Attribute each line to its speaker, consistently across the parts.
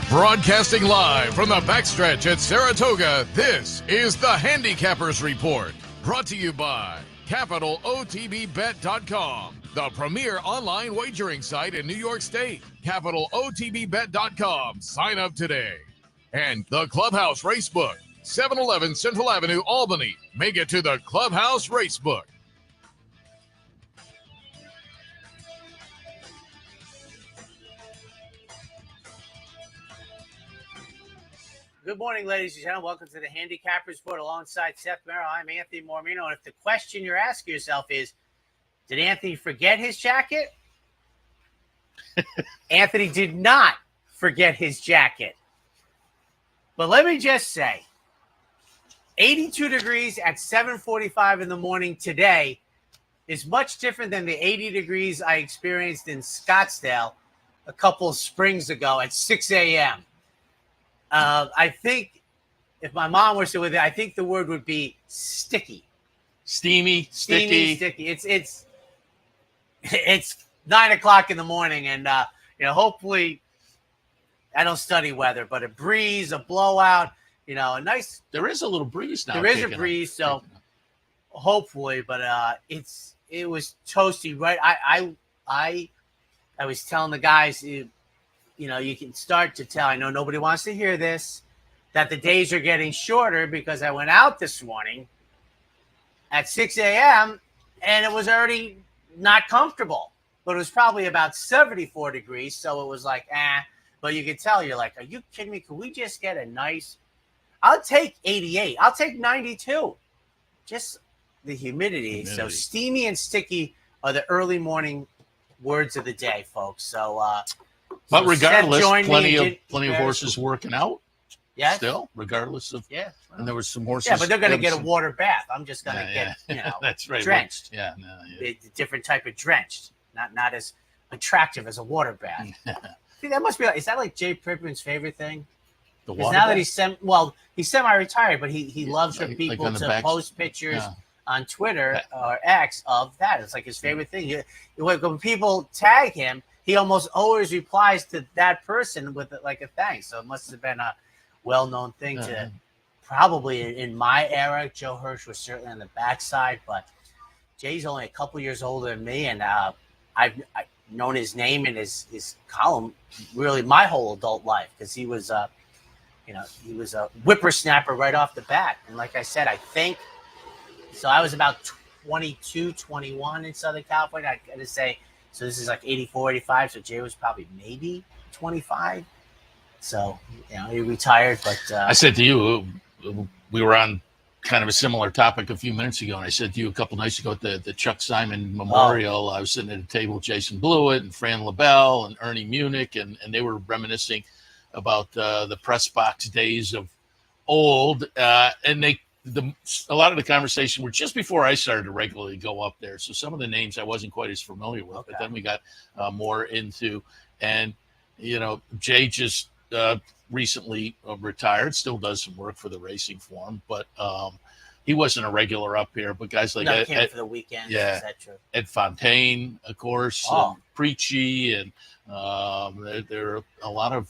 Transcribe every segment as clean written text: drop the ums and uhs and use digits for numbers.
Speaker 1: Broadcasting live from the backstretch at Saratoga, this is the Handicappers Report. Brought to you by CapitalOTBBet.com, the premier online wagering site in New York State. CapitalOTBBet.com. Sign up today. And the Clubhouse Racebook, 711 Central Avenue, Albany. Make it to the Clubhouse Racebook.
Speaker 2: Good morning, ladies and gentlemen. Welcome to the Handicappers Report alongside Seth Merrow. I'm Anthony Mormino. And if the question you're asking yourself is, did Anthony forget his jacket? Anthony did not forget his jacket. But let me just say, 82 degrees at 7:45 in the morning today is much different than the 80 degrees I experienced in Scottsdale a couple of springs ago at 6 a.m. I think if my mom was still with it, I think the word would be sticky.
Speaker 3: Steamy, sticky.
Speaker 2: It's 9 o'clock in the morning, and hopefully I don't study weather, but a breeze, a blowout, a nice.
Speaker 3: There is a little breeze now.
Speaker 2: There is a breeze, so hopefully, but it was toasty, right? I was telling the guys. You can start to tell, I know nobody wants to hear this, that the days are getting shorter because I went out this morning at 6 a.m. and it was already not comfortable, but it was probably about 74 degrees. So it was like, but you could tell, you're like, are you kidding me? Can we just get a nice, I'll take 88. I'll take 92. Just the humidity. So steamy and sticky are the early morning words of the day, folks. So,
Speaker 3: but regardless, plenty of horses working out.
Speaker 2: Yeah.
Speaker 3: Still, regardless of and there was some horses.
Speaker 2: Yeah, but they're going to get a water bath. I'm just going to get
Speaker 3: that's right.
Speaker 2: Drenched.
Speaker 3: A
Speaker 2: different type of drenched, not as attractive as a water bath. See, that must be. Is that like Jay Prippen's favorite thing?
Speaker 3: The water
Speaker 2: now
Speaker 3: bath?
Speaker 2: That he's semi-retired, but he loves for people to post pictures on Twitter or X of that. It's like his favorite thing. When people tag him, he almost always replies to that person with like a thanks. So it must have been a well-known thing to probably in my era. Joe Hirsch was certainly on the backside, but Jay's only a couple years older than me, and I've known his name and his column really my whole adult life because he was a whippersnapper right off the bat. And like I said, I think so. I was about 22, 21 in Southern California. I got to say. So this is like 84, 85. So Jay was probably maybe 25. So, he retired. But
Speaker 3: I said to you, we were on kind of a similar topic a few minutes ago. And I said to you a couple nights ago at the Chuck Simon Memorial, I was sitting at a table with Jason Blewett and Fran LaBelle and Ernie Munich. And they were reminiscing about the press box days of old. And a lot of the conversation were just before I started to regularly go up there. So some of the names I wasn't quite as familiar with, but then we got more into, and, Jay just recently retired, still does some work for the Racing Form, but he wasn't a regular up here, but guys like
Speaker 2: Ed, for the weekend.
Speaker 3: Yeah. Ed Fontaine, of course, and Preachy, and there are a lot of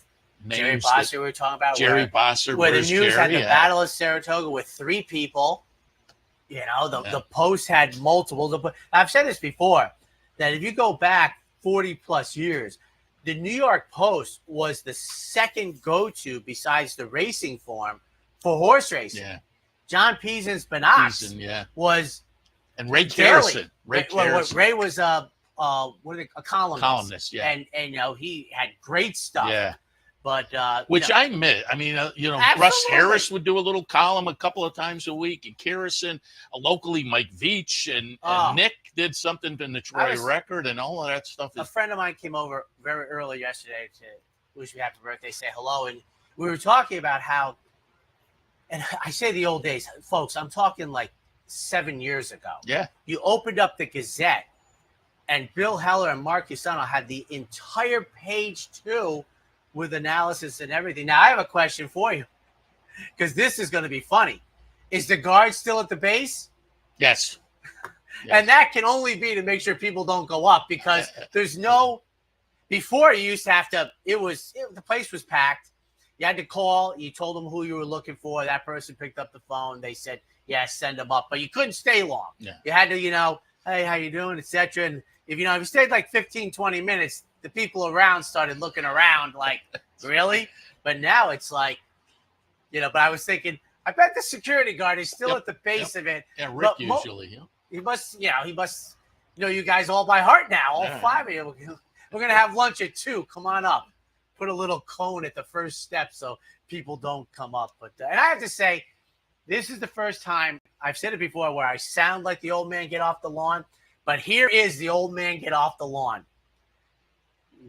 Speaker 2: Jerry Bosser, we were talking about.
Speaker 3: Jerry Bosser.
Speaker 2: Where the news had the Battle of Saratoga with 3 people. The Post had multiple. I've said this before, that if you go back 40 plus years, the New York Post was the second go-to besides the Racing Form for horse racing. Yeah. John Peasen's Binocs was.
Speaker 3: And Ray Carrison.
Speaker 2: Ray was a columnist.
Speaker 3: Columnist, yeah.
Speaker 2: And he had great stuff.
Speaker 3: Yeah.
Speaker 2: But
Speaker 3: which I admit, I mean, Russ Harris would do a little column a couple of times a week, and Carrison, locally Mike Veach, and Nick did something in the Troy Record, and all of that stuff.
Speaker 2: A friend of mine came over very early yesterday to wish me happy birthday, say hello, and we were talking about how, and I say the old days, folks, I'm talking like 7 years ago.
Speaker 3: Yeah.
Speaker 2: You opened up the Gazette, and Bill Heller and Mark Usano had the entire page 2 with analysis and everything. Now, I have a question for you, because this is going to be funny. Is the guard still at the base?
Speaker 3: Yes.
Speaker 2: And that can only be to make sure people don't go up, because there's no – before you used to have to – the place was packed. You had to call. You told them who you were looking for. That person picked up the phone. They said, "Yeah, send them up." But you couldn't stay long.
Speaker 3: Yeah.
Speaker 2: You had to, hey, how you doing, etc. And if you stayed like 15, 20 minutes, the people around started looking around like, really? But now it's like, but I was thinking, I bet the security guard is still at the base of it.
Speaker 3: Yeah, Rick usually.
Speaker 2: He must know you guys all by heart now, all five of you. We're going to have lunch at 2. Come on up. Put a little cone at the first step so people don't come up. But and I have to say, this is the first time, I've said it before, where I sound like the old man get off the lawn. But here is the old man get off the lawn.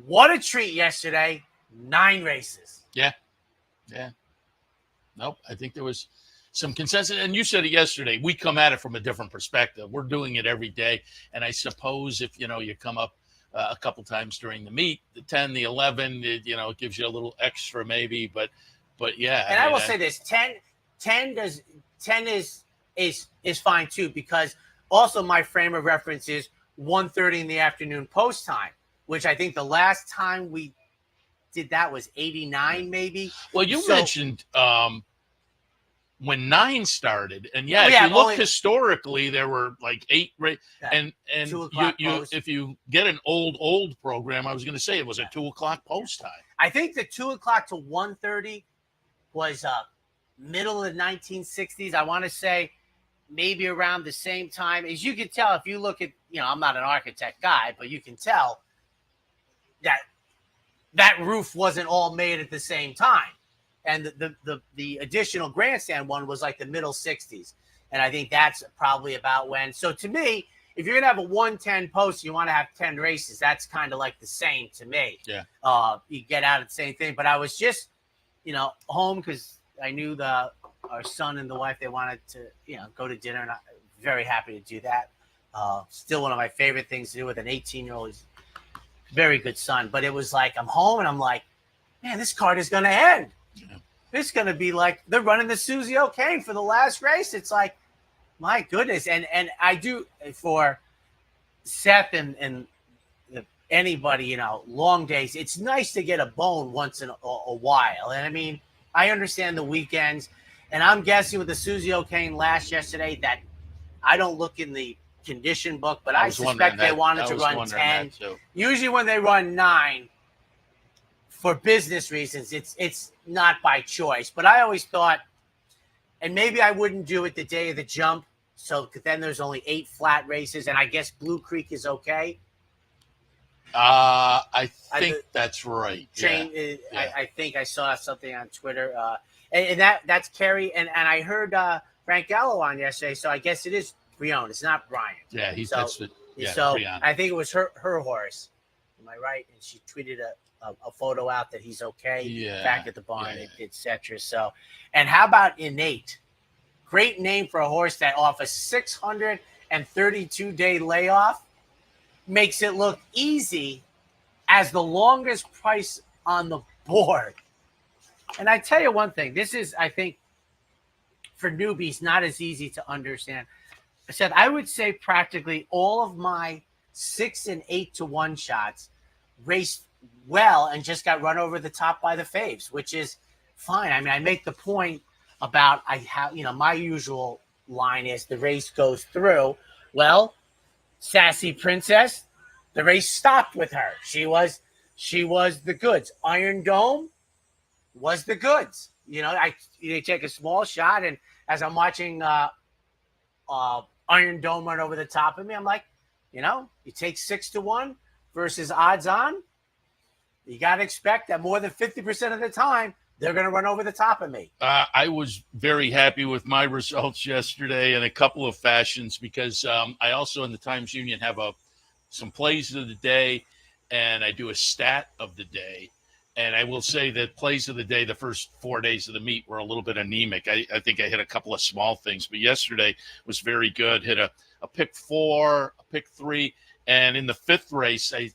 Speaker 2: What a treat yesterday. 9 races.
Speaker 3: Yeah. Nope. I think there was some consensus. And you said it yesterday. We come at it from a different perspective. We're doing it every day. And I suppose if, you come up a couple times during the meet, the 10, the 11, it gives you a little extra maybe. But yeah.
Speaker 2: And I will say this, 10 is fine too, because also my frame of reference is 1:30 in the afternoon post time, which I think the last time we did that was 89 maybe.
Speaker 3: Well, you mentioned when 9 started, and if you look historically, there were like 8 and if you get an old program, I was going to say it was a 2 o'clock post time.
Speaker 2: I think the 2 o'clock to 1:30 was middle of the 1960s. I want to say maybe around the same time. As you can tell, if you look at, I'm not an architect guy, but you can tell that roof wasn't all made at the same time. And the additional grandstand one was like the middle 60s. And I think that's probably about when. So to me, if you're going to have a 110 post, you want to have 10 races. That's kind of like the same to me.
Speaker 3: Yeah.
Speaker 2: You get out of the same thing. But I was just, home because I knew our son and the wife, they wanted to, go to dinner. And I'm very happy to do that. Still one of my favorite things to do with an 18-year-old. He's a very good son. But it was like, I'm home and I'm like, man, this card is going to end. Yeah. It's going to be like they're running the Susie O'Kane for the last race. It's like, my goodness. And I do, for Seth and anybody, long days, it's nice to get a bone once in a while. And I mean, I understand the weekends. And I'm guessing with the Susie O'Kane yesterday that I don't look in the condition book, but I suspect they wanted to run 10. Usually when they run 9, for business reasons, it's not by choice. But I always thought, and maybe I wouldn't do it the day of the jump, so then there's only 8 flat races, and I guess Blue Creek is okay.
Speaker 3: I think that's right.
Speaker 2: I think I saw something on Twitter, and that's Kerry, and I heard Frank Gallo on yesterday, so I guess it is Brion. It's not Brian.
Speaker 3: Yeah,
Speaker 2: so
Speaker 3: Brion.
Speaker 2: I think it was her horse. Am I right? And she tweeted a photo out that he's okay, back at the barn, etc. So, and how about Innate? Great name for a horse that off a 632-day layoff makes it look easy as the longest price on the board. And I tell you one thing, this is, I think, for newbies, not as easy to understand. I said, I would say practically all of my 6 and 8 to 1 shots raced well and just got run over the top by the faves, which is fine. I mean, I make the point about my usual line is the race goes through. Well, Sassy Princess, the race stopped with her. She was the goods. Iron Dome was the goods. They take a small shot, and as I'm watching Iron Dome run over the top of me, I'm like, you take 6 to 1 versus odds on. You got to expect that more than 50% of the time, they're going to run over the top of me.
Speaker 3: I was very happy with my results yesterday in a couple of fashions because I also in the Times Union have some plays of the day, and I do a stat of the day. And I will say that plays of the day, the first 4 days of the meet were a little bit anemic. I think I hit a couple of small things, but yesterday was very good. Hit a pick 4, a pick 3. And in the 5th race, I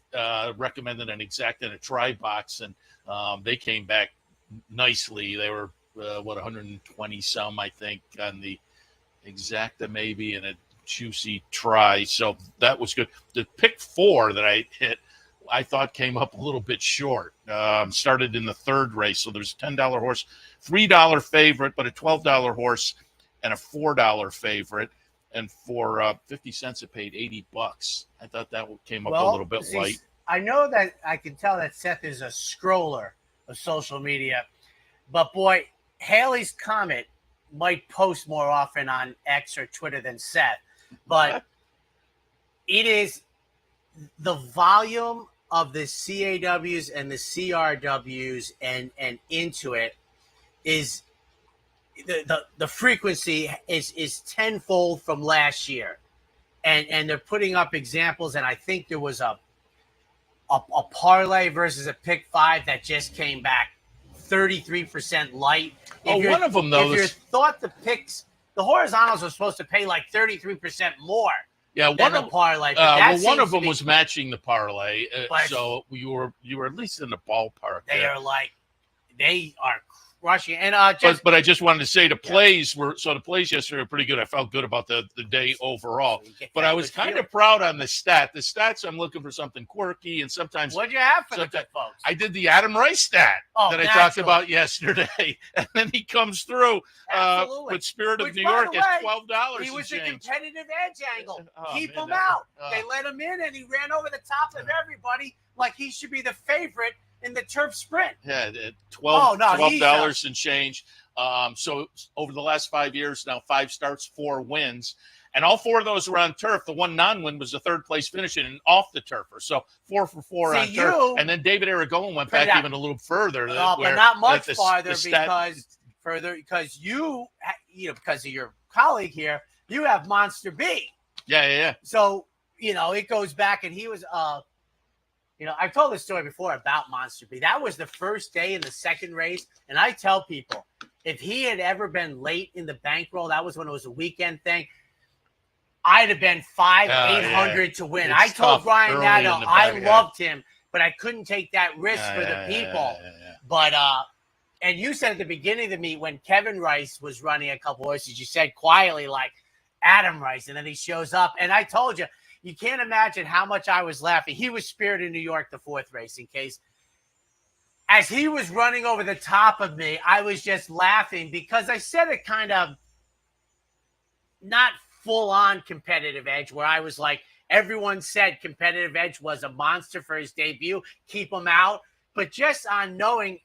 Speaker 3: recommended an exact and a try box, and they came back nicely. They were 120 some, I think, on the exacta maybe, and a juicy try. So that was good. The pick 4 that I hit I thought came up a little bit short. Started in the third race. So there's a $10 horse, $3 favorite, but a $12 horse and a $4 favorite. And for 50 cents, it paid $80. I thought that came up a little bit light.
Speaker 2: I know that I can tell that Seth is a scroller of social media, but boy, Haley's Comet might post more often on X or Twitter than Seth, but it is the volume of the CAWs and the CRWs and into it is the frequency is tenfold from last year, and they're putting up examples. And I think there was a parlay versus a pick 5 that just came back 33% light.
Speaker 3: One of them though.
Speaker 2: If you thought the horizontals were supposed to pay like 33% more.
Speaker 3: Yeah,
Speaker 2: one of parlay.
Speaker 3: One of them was matching the parlay, so you were at least in the ballpark.
Speaker 2: They are crushing. And
Speaker 3: but I just wanted to say the plays yesterday were pretty good. I felt good about the day overall. But I was kind of proud on the stat. The stats, I'm looking for something quirky, and sometimes
Speaker 2: what'd you have for the good folks?
Speaker 3: I did the Adam Rice stat that I talked about yesterday, and then he comes through with Spirit of New York at $12.
Speaker 2: He was a competitive edge angle. Keep him out. They let him in, and he ran over the top of everybody like he should be the favorite in the turf sprint.
Speaker 3: Yeah, $12 and change. So over the last 5 years now, 5 starts, 4 wins. And all 4 of those were on turf. The one non-win was the third place finish and off the turfer. So 4 for 4 on turf. And then David Aragon went back even a little further.
Speaker 2: But not much farther because you because of your colleague here, you have Monster B.
Speaker 3: Yeah.
Speaker 2: So, it goes back, and he was I've told this story before about Monster B. That was the first day in the second race. And I tell people, if he had ever been late in the bankroll, that was when it was a weekend thing, I'd have been 800 to win. I told Brian Nadeau I loved him, but I couldn't take that risk for the people. But, and you said at the beginning of the meet when Kevin Rice was running a couple horses, you said quietly like Adam Rice, and then he shows up. And I told you, you can't imagine how much I was laughing. He was Spirit in New York, the 4th race, in case. As he was running over the top of me, I was just laughing because I said it kind of not full-on competitive edge, where I was like, everyone said competitive edge was a monster for his debut. Keep him out. But just on knowing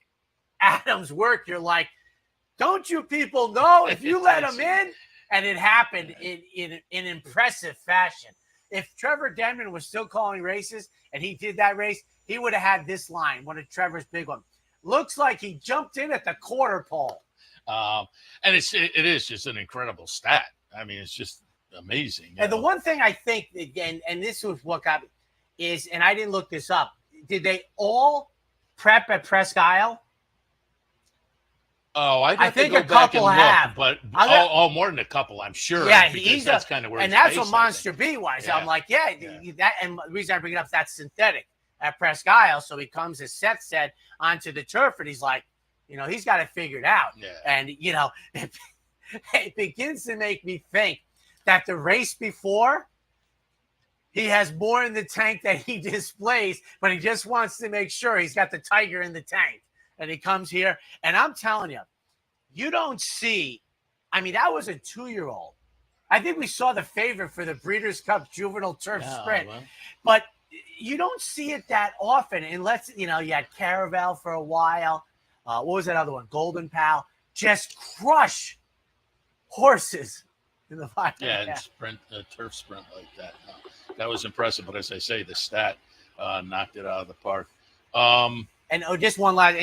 Speaker 2: Adam's work, you're like, don't you people know if you let him in? And it happened in impressive fashion. If Trevor Denman was still calling races and he did that race, he would have had this line, one of Trevor's big ones. Looks like he jumped in at the quarter pole.
Speaker 3: And it is just an incredible stat. I mean, it's just amazing.
Speaker 2: And the one thing I think, again, and this was what got me, is, and I didn't look this up, did they all prep at Presque Isle?
Speaker 3: Oh, I think
Speaker 2: a couple have,
Speaker 3: but more than a couple, I'm sure.
Speaker 2: Yeah,
Speaker 3: that's kind of where.
Speaker 2: And that's what Monster B was. Yeah. I'm like, that. And the reason I bring it up, that's synthetic at Presque Isle. So he comes, as Seth said, onto the turf, and he's like, he's got it figured out.
Speaker 3: Yeah.
Speaker 2: And it begins to make me think that the race before, he has more in the tank that he displays, but he just wants to make sure he's got the tiger in the tank. And he comes here, and I'm telling you, you don't see. I mean, that was a 2-year-old. I think we saw the favorite for the Breeders' Cup Juvenile Turf Sprint, but you don't see it that often unless you had Caravel for a while. What was that other one? Golden Pal. Just crush horses in the 5.
Speaker 3: Yeah, and turf sprint like that. That was impressive. But as I say, the stat knocked it out of the park.
Speaker 2: And just one last,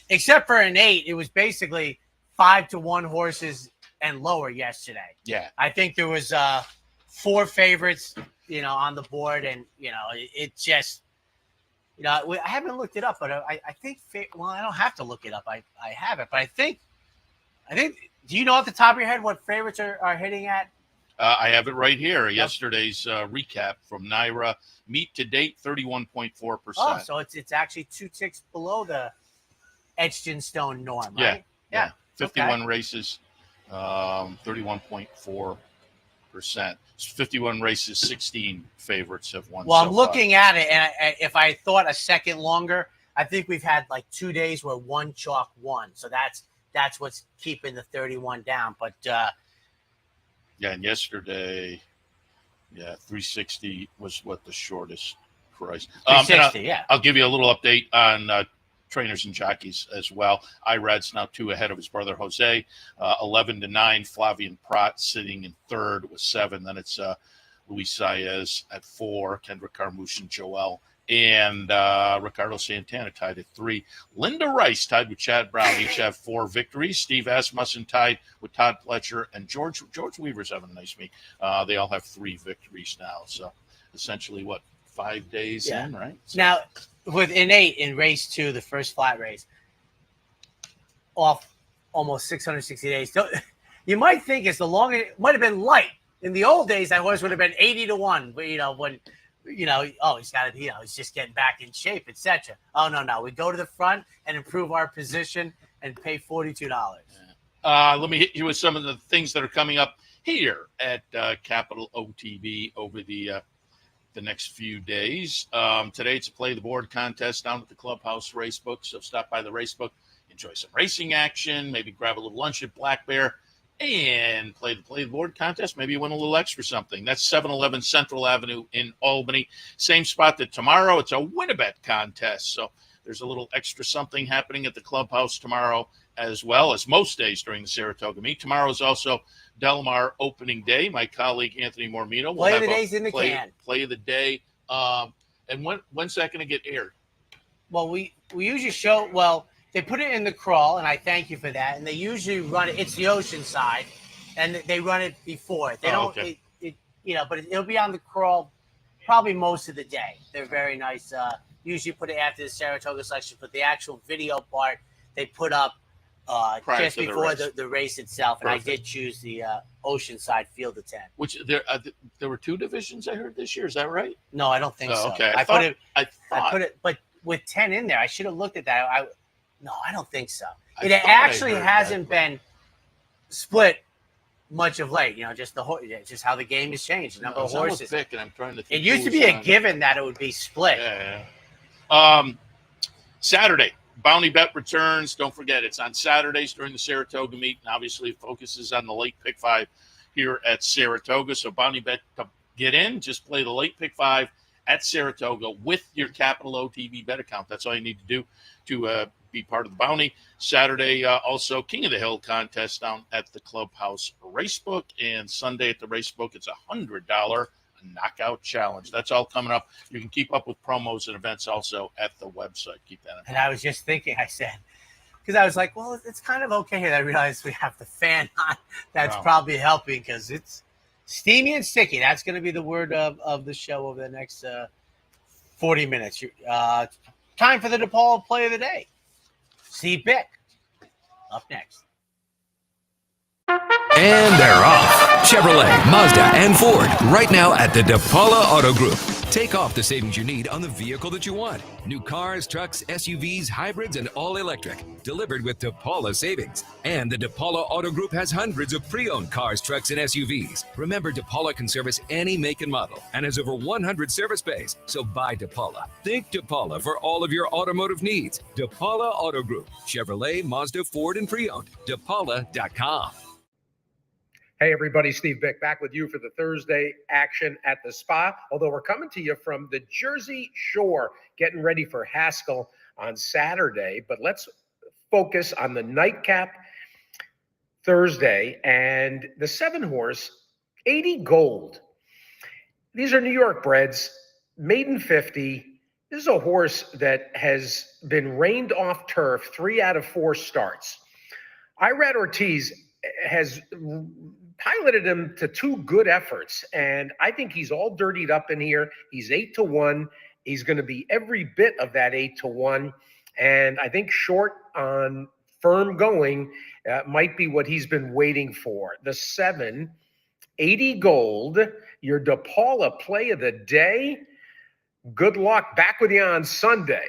Speaker 2: except for an 8, it was basically 5-1 horses and lower yesterday.
Speaker 3: Yeah,
Speaker 2: I think there was 4 favorites, on the board, and it just, I haven't looked it up, but I think, I don't have to look it up. I have it, but I think, do you know off the top of your head what favorites are hitting at?
Speaker 3: I have it right here. Yep. Yesterday's recap from NYRA. Meet to date, 31.4%.
Speaker 2: Oh, so it's actually 2 ticks below the Edgton-Stone norm, right?
Speaker 3: Yeah. 51 races, 31.4%. 100%. 51 races, 16 favorites have won.
Speaker 2: Well,
Speaker 3: so
Speaker 2: I'm
Speaker 3: far.
Speaker 2: looking at it, and if I thought a second longer, I think we've had like 2 days where one chalk won. So that's what's keeping the 31 down. But
Speaker 3: yeah, and yesterday, 360 was what the shortest price.
Speaker 2: 360,
Speaker 3: I'll give you a little update on trainers and jockeys as well. Irad's now 2 ahead of his brother Jose, 11-9. Flavian Prat sitting in third with 7. Then it's Luis Saez at 4, Kendrick Carmouche and Joel, and Ricardo Santana tied at 3. Linda Rice tied with Chad Brown, each have 4 victories. Steve Asmussen tied with Todd Pletcher, and George Weaver's having a nice meet. They all have 3 victories now. So essentially, 5 days in, right? So.
Speaker 2: Now, with Innate in race 2, the first flat race, off almost 660 days. You might think it's the longest. It might have been light. In the old days, that horse would have been 80-1. But when he's got to, he's just getting back in shape, etc. Oh no, we go to the front and improve our position and pay $42.
Speaker 3: Let me hit you with some of the things that are coming up here at Capital OTB over the next few days. Today it's a play the board contest down at the Clubhouse Racebook. So stop by the Racebook, enjoy some racing action, maybe grab a little lunch at Black Bear, and play the board contest. Maybe you win a little extra something. That's 711 Central Avenue in Albany. Same spot that tomorrow. It's a win-a-bet contest. So there's a little extra something happening at the Clubhouse tomorrow, as well as most days during the Saratoga meet. Tomorrow is also Del Mar opening day. My colleague Anthony Mormino will
Speaker 2: Play
Speaker 3: have
Speaker 2: of the days in the can.
Speaker 3: Play of the day. And when's that going to get aired?
Speaker 2: Well, we usually show. Well, they put it in the crawl, and I thank you for that. And they usually run it. It's the Oceanside, and they run it before. They don't.
Speaker 3: Okay.
Speaker 2: But it'll be on the crawl probably most of the day. They're very nice. Usually put it after the Saratoga selection, but the actual video part they put up just before the race itself. And
Speaker 3: Perfect.
Speaker 2: I did choose the Oceanside field of 10.
Speaker 3: Which there were 2 divisions I heard this year. Is that right?
Speaker 2: No, I don't think so.
Speaker 3: Okay.
Speaker 2: I
Speaker 3: thought
Speaker 2: put it, but with 10 in there, I should have looked at that. No, I don't think so.
Speaker 3: I
Speaker 2: It
Speaker 3: thought
Speaker 2: actually
Speaker 3: I heard
Speaker 2: hasn't
Speaker 3: that,
Speaker 2: been split much of late. Just just how the game has changed. The number of horses.
Speaker 3: Thick, and I'm trying to
Speaker 2: It
Speaker 3: think
Speaker 2: used to be a given that it would be split.
Speaker 3: Yeah. Saturday, Bounty Bet returns. Don't forget, it's on Saturdays during the Saratoga meet, and obviously it focuses on the late pick 5 here at Saratoga. So Bounty Bet to get in, just play the late pick 5 at Saratoga with your Capital OTB bet account. That's all you need to do to be part of the bounty. Saturday, also King of the Hill contest down at the Clubhouse Racebook, and Sunday at the Racebook, it's $100 knockout challenge. That's all coming up. You can keep up with promos and events also at the website. Keep that in mind.
Speaker 2: And I was just thinking, because I was like, well, it's kind of okay here. I realized we have the fan on. That's probably helping because it's steamy and sticky. That's going to be the word of the show over the next 40 minutes. Time for the DePaula play of the day. Steve Bick up next.
Speaker 4: And they're off. Chevrolet, Mazda, and Ford right now at the DePaula Auto Group. Take off the savings you need on the vehicle that you want. New cars, trucks, SUVs, hybrids, and all electric. Delivered with DePaula savings. And the DePaula Auto Group has hundreds of pre-owned cars, trucks, and SUVs. Remember, DePaula can service any make and model and has over 100 service bays. So buy DePaula. Think DePaula for all of your automotive needs. DePaula Auto Group. Chevrolet, Mazda, Ford, and pre-owned. DePaula.com.
Speaker 5: Hey everybody, Steve Bick back with you for the Thursday action at the Spa. Although we're coming to you from the Jersey Shore, getting ready for Haskell on Saturday. But let's focus on the nightcap Thursday and the 7-horse 80 Gold. These are New York breds, maiden 50. This is a horse that has been reined off turf 3 out of 4 starts. Irad Ortiz has piloted him to 2 good efforts, and I think he's all dirtied up in here. He's 8-1. He's going to be every bit of that 8-1, and I think short on firm going might be what he's been waiting for. The 7, 80 Gold, your DePaula play of the day. Good luck. Back with you on Sunday.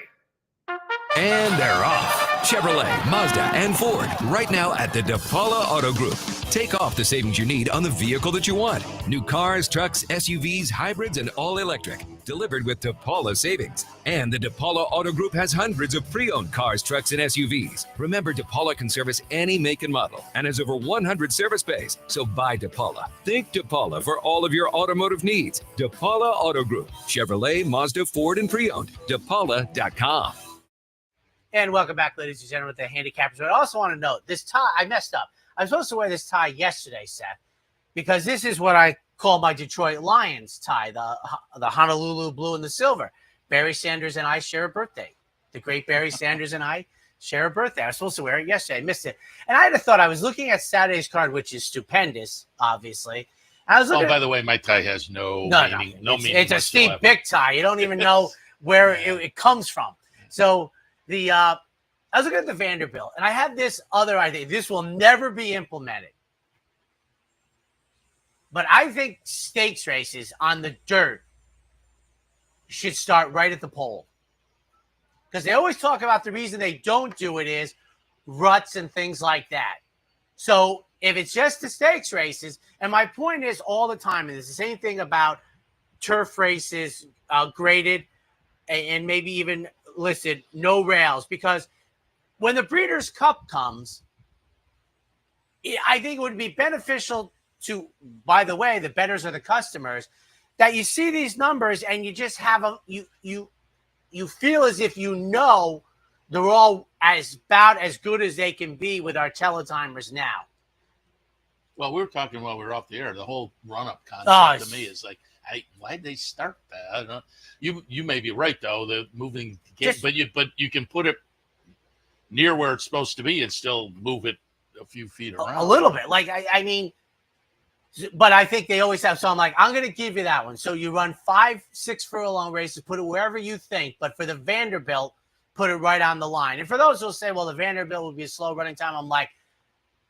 Speaker 4: And they're off. Chevrolet, Mazda, and Ford, right now at the DePaula Auto Group. Take off the savings you need on the vehicle that you want. New cars, trucks, SUVs, hybrids, and all electric. Delivered with DePaula savings. And the DePaula Auto Group has hundreds of pre-owned cars, trucks, and SUVs. Remember, DePaula can service any make and model and has over 100 service bays. So buy DePaula. Think DePaula for all of your automotive needs. DePaula Auto Group. Chevrolet, Mazda, Ford, and pre-owned. DePaula.com.
Speaker 2: And welcome back, ladies and gentlemen, to the Handicappers. But I also want to note, this tie, I messed up. I was supposed to wear this tie yesterday, Seth, because this is what I call my Detroit Lions tie, the Honolulu blue and the silver. Barry Sanders and I share a birthday. The great Barry Sanders and I share a birthday. I was supposed to wear it yesterday. I missed it. And I had a thought. I was looking at Saturday's card, which is stupendous, obviously. I was looking
Speaker 3: by the way, my tie has no meaning. No meaning.
Speaker 2: It's a Steve Bick tie. You don't even know where it comes from. So I was looking at the Vanderbilt, and I had this other idea. This will never be implemented. But I think stakes races on the dirt should start right at the pole. Because they always talk about the reason they don't do it is ruts and things like that. So if it's just the stakes races, and my point is all the time, and it's the same thing about turf races, graded, and maybe even listed no rails, because when the Breeders' Cup comes, I think it would be beneficial to, by the way, the bettors are the customers, that you see these numbers and you just have you feel as if you know they're all about as good as they can be with our teletimers now.
Speaker 3: Well, we were talking while we were off the air. The whole run-up concept to me is like, why'd they start that? I don't know. You may be right though. The moving game, but you can put it near where it's supposed to be and still move it a few feet around.
Speaker 2: A little bit, like I mean, but I think they always have. So I'm like, I'm going to give you that one. So you run 5-6 furlong races, put it wherever you think. But for the Vanderbilt, put it right on the line. And for those who'll say, well, the Vanderbilt would be a slow running time, I'm like,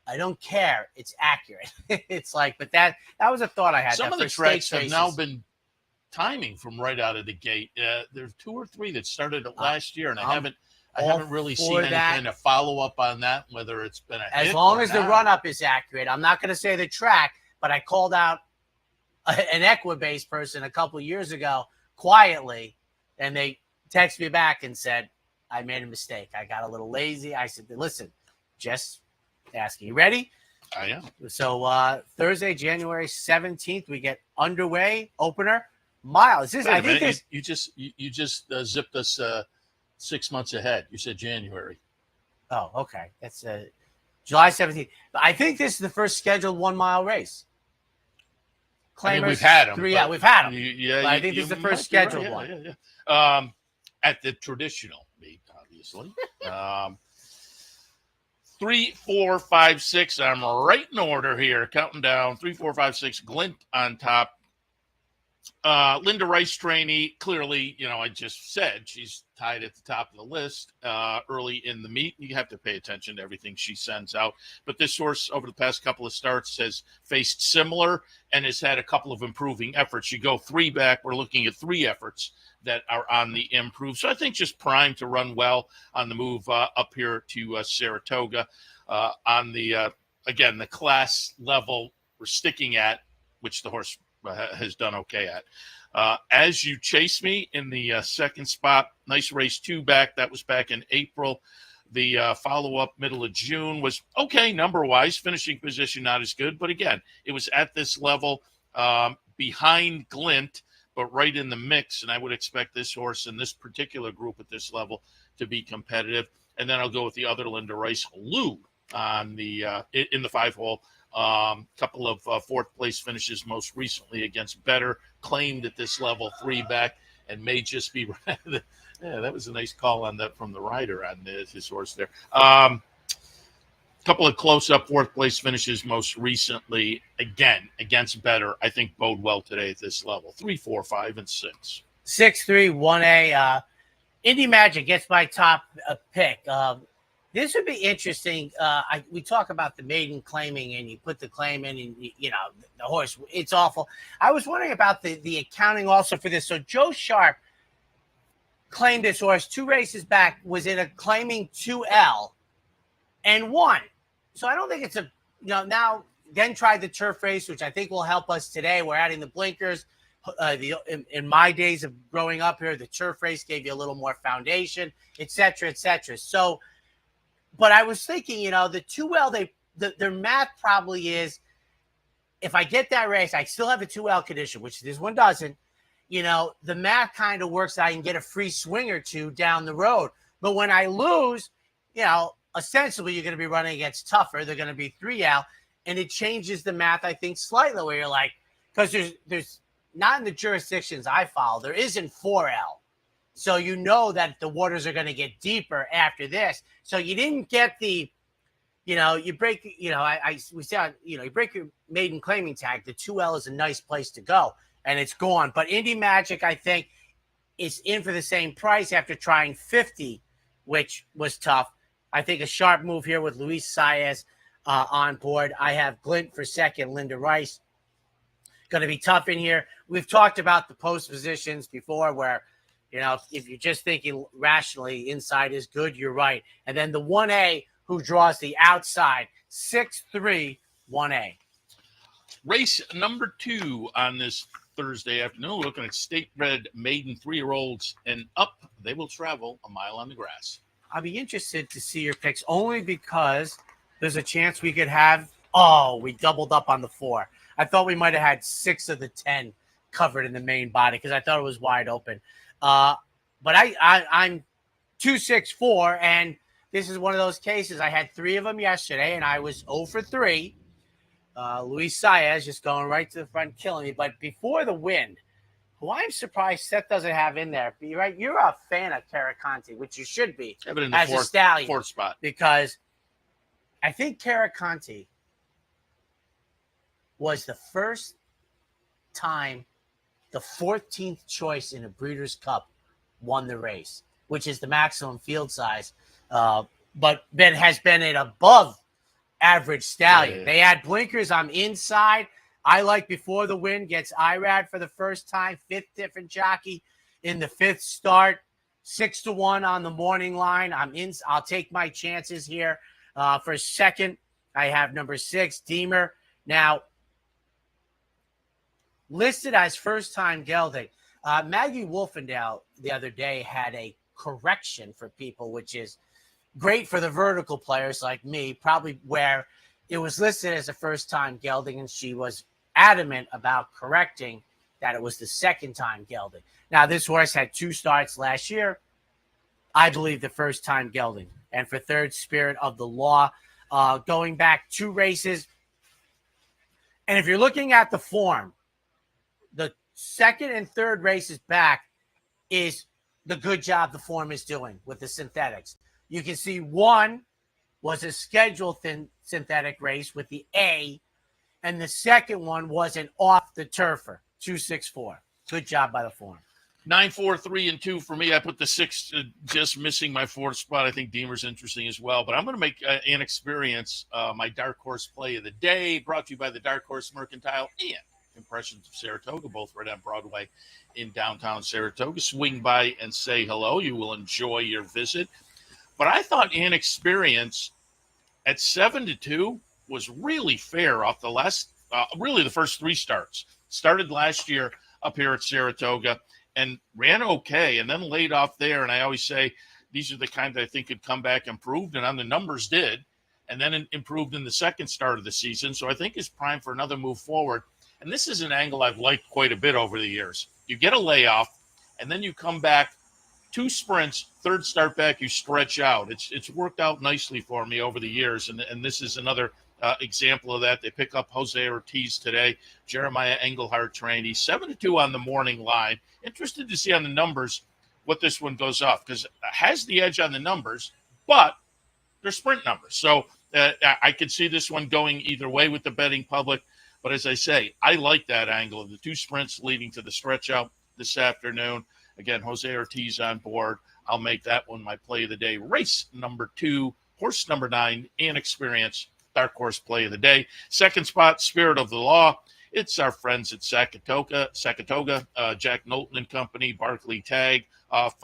Speaker 2: I don't care. It's accurate. It's like, but that was a thought I had.
Speaker 3: Some of the tracks have now been timing from right out of the gate. There's 2 or 3 that started last year, and I haven't really seen any kind of follow up on that. Whether it's been
Speaker 2: as long as the run up is accurate. I'm not going to say the track, but I called out an Equibase person a couple of years ago quietly, and they texted me back and said, I made a mistake. I got a little lazy. I said, listen, just asking. You ready?
Speaker 3: I am.
Speaker 2: So Thursday, January 17th, we get underway. Opener, Miles. I think
Speaker 3: you just zipped us 6 months ahead. You said January.
Speaker 2: Oh, okay. That's July 17th. I think this is the first scheduled 1 mile race. Claimers,
Speaker 3: we've had them.
Speaker 2: 3, yeah, we've had them. I think this is the first scheduled one.
Speaker 3: Yeah. At the traditional meet, obviously. 3, 4, 5, 6. I'm right in order here, counting down. 3, 4, 5, 6. Glint on top. Linda Rice trainee, clearly, I just said she's tied at the top of the list early in the meet. You have to pay attention to everything she sends out. But this horse, over the past couple of starts, has faced similar and has had a couple of improving efforts. You go 3 back, we're looking at 3 efforts that are on the improve. So I think just primed to run well on the move up here to Saratoga. On the, again, the class level we're sticking at, which the horse has done okay at. As You Chase Me in the second spot, nice race 2 back. That was back in April. The follow-up middle of June was okay number-wise. Finishing position not as good. But again, it was at this level behind Glint, but right in the mix. And I would expect this horse in this particular group at this level to be competitive. And then I'll go with the other Linda Rice, Lou, on the in the 5-hole. Couple of 4th place finishes most recently against Better, claimed at this level 3 back, and may just be yeah, that was a nice call on that from the rider on his horse there. Couple of close-up 4th place finishes most recently, again against Better. I think bode well today at this level. 3, 4, 5, and 6.
Speaker 2: 6, 3, 1A. Indy Magic gets my top pick. This would be interesting. We talk about the maiden claiming, and you put the claim in, and the horse. It's awful. I was wondering about the accounting also for this. So Joe Sharp claimed this horse 2 races back, was in a claiming 2L and won. So I don't think it's now then tried the turf race, which I think will help us today. We're adding the blinkers. In my days of growing up here, the turf race gave you a little more foundation, et cetera, et cetera. So, but I was thinking, the 2L, their math probably is, if I get that race, I still have a 2L condition, which this one doesn't. The math kind of works. I can get a free swing or two down the road. But when I lose, ostensibly you're going to be running against tougher. They're going to be 3L. And it changes the math, I think, slightly, where you're like, because there's not in the jurisdictions I follow, there isn't 4L. So that the waters are going to get deeper after this. So you didn't get the, you break, we said, you break your maiden claiming tag. The 2L is a nice place to go, and it's gone. But Indy Magic, I think, is in for the same price after trying 50, which was tough. I think a sharp move here with Luis Saez on board. I have Glint for second, Linda Rice. Going to be tough in here. We've talked about the post positions before where, if you're just thinking rationally, inside is good, you're right. And then the 1A who draws the outside, 6-3, 1A.
Speaker 3: Race number 2 on this Thursday afternoon, looking at state-bred maiden 3-year-olds and up. They will travel a mile on the grass.
Speaker 2: I'll be interested to see your picks only because there's a chance we could have, we doubled up on the 4. I thought we might have had 6 of the 10 covered in the main body because I thought it was wide open. But I'm 2-6-4, and this is one of those cases. I had 3 of them yesterday, and I was 0 for 3. Luis Saez just going right to the front, killing me. But before the wind, who I'm surprised Seth doesn't have in there. But you're a fan of Caraconte, which you should be as a stallion.
Speaker 3: 4th spot.
Speaker 2: Because I think Caraconte was the first time the 14th choice in a Breeders' Cup won the race, which is the maximum field size. But Ben has been an above average stallion. They had blinkers. I'm inside. I like Before the Wind gets IRAD for the first time. 5th different jockey in the 5th start. 6-1 on the morning line. I'm in. I'll take my chances here. For second, I have number 6, Deemer. Now, listed as first-time gelding. Maggie Wolfendale the other day had a correction for people, which is great for the vertical players like me, probably where it was listed as a first-time gelding, and she was adamant about correcting that it was the second-time gelding. Now, this horse had 2 starts last year. I believe the first-time gelding. And for third, Spirit of the Law, going back 2 races. And if you're looking at the form, the second and third races back is the good job the form is doing with the synthetics. You can see 1 was a scheduled synthetic race with the A, and the second one was an off the turfer, 2-6-4. Good job by the form.
Speaker 3: 9, 4, 3, and 2 for me. I put the 6 just missing my 4th spot. I think Deemer's interesting as well. But I'm going to make an experience my dark horse play of the day, brought to you by the Dark Horse Mercantile and Impressions of Saratoga, both right on Broadway in downtown Saratoga. Swing by and say hello. You will enjoy your visit. But I thought an experience at 7-2 was really fair off the last, really the first 3 starts. Started last year up here at Saratoga and ran okay, and then laid off there. And I always say these are the kind that I think could come back improved, and on the numbers did, and then improved in the second start of the season. So I think is primed for another move forward. And this is an angle I've liked quite a bit over the years. You get a layoff, and then you come back 2 sprints, third start back, you stretch out. It's worked out nicely for me over the years, and this is another example of that. They pick up Jose Ortiz today, Jeremiah Engelhardt trainee, 7-2 on the morning line. Interested to see on the numbers what this one goes off, because it has the edge on the numbers, but they're sprint numbers. So I could see this one going either way with the betting public. But as I say, I like that angle of the 2 sprints leading to the stretch out this afternoon. Again, Jose Ortiz on board. I'll make that one my play of the day. Race number 2, horse number 9, and experience, dark horse play of the day. Second spot, Spirit of the Law. It's our friends at Saratoga, Jack Knowlton and Company, Barkley Tag off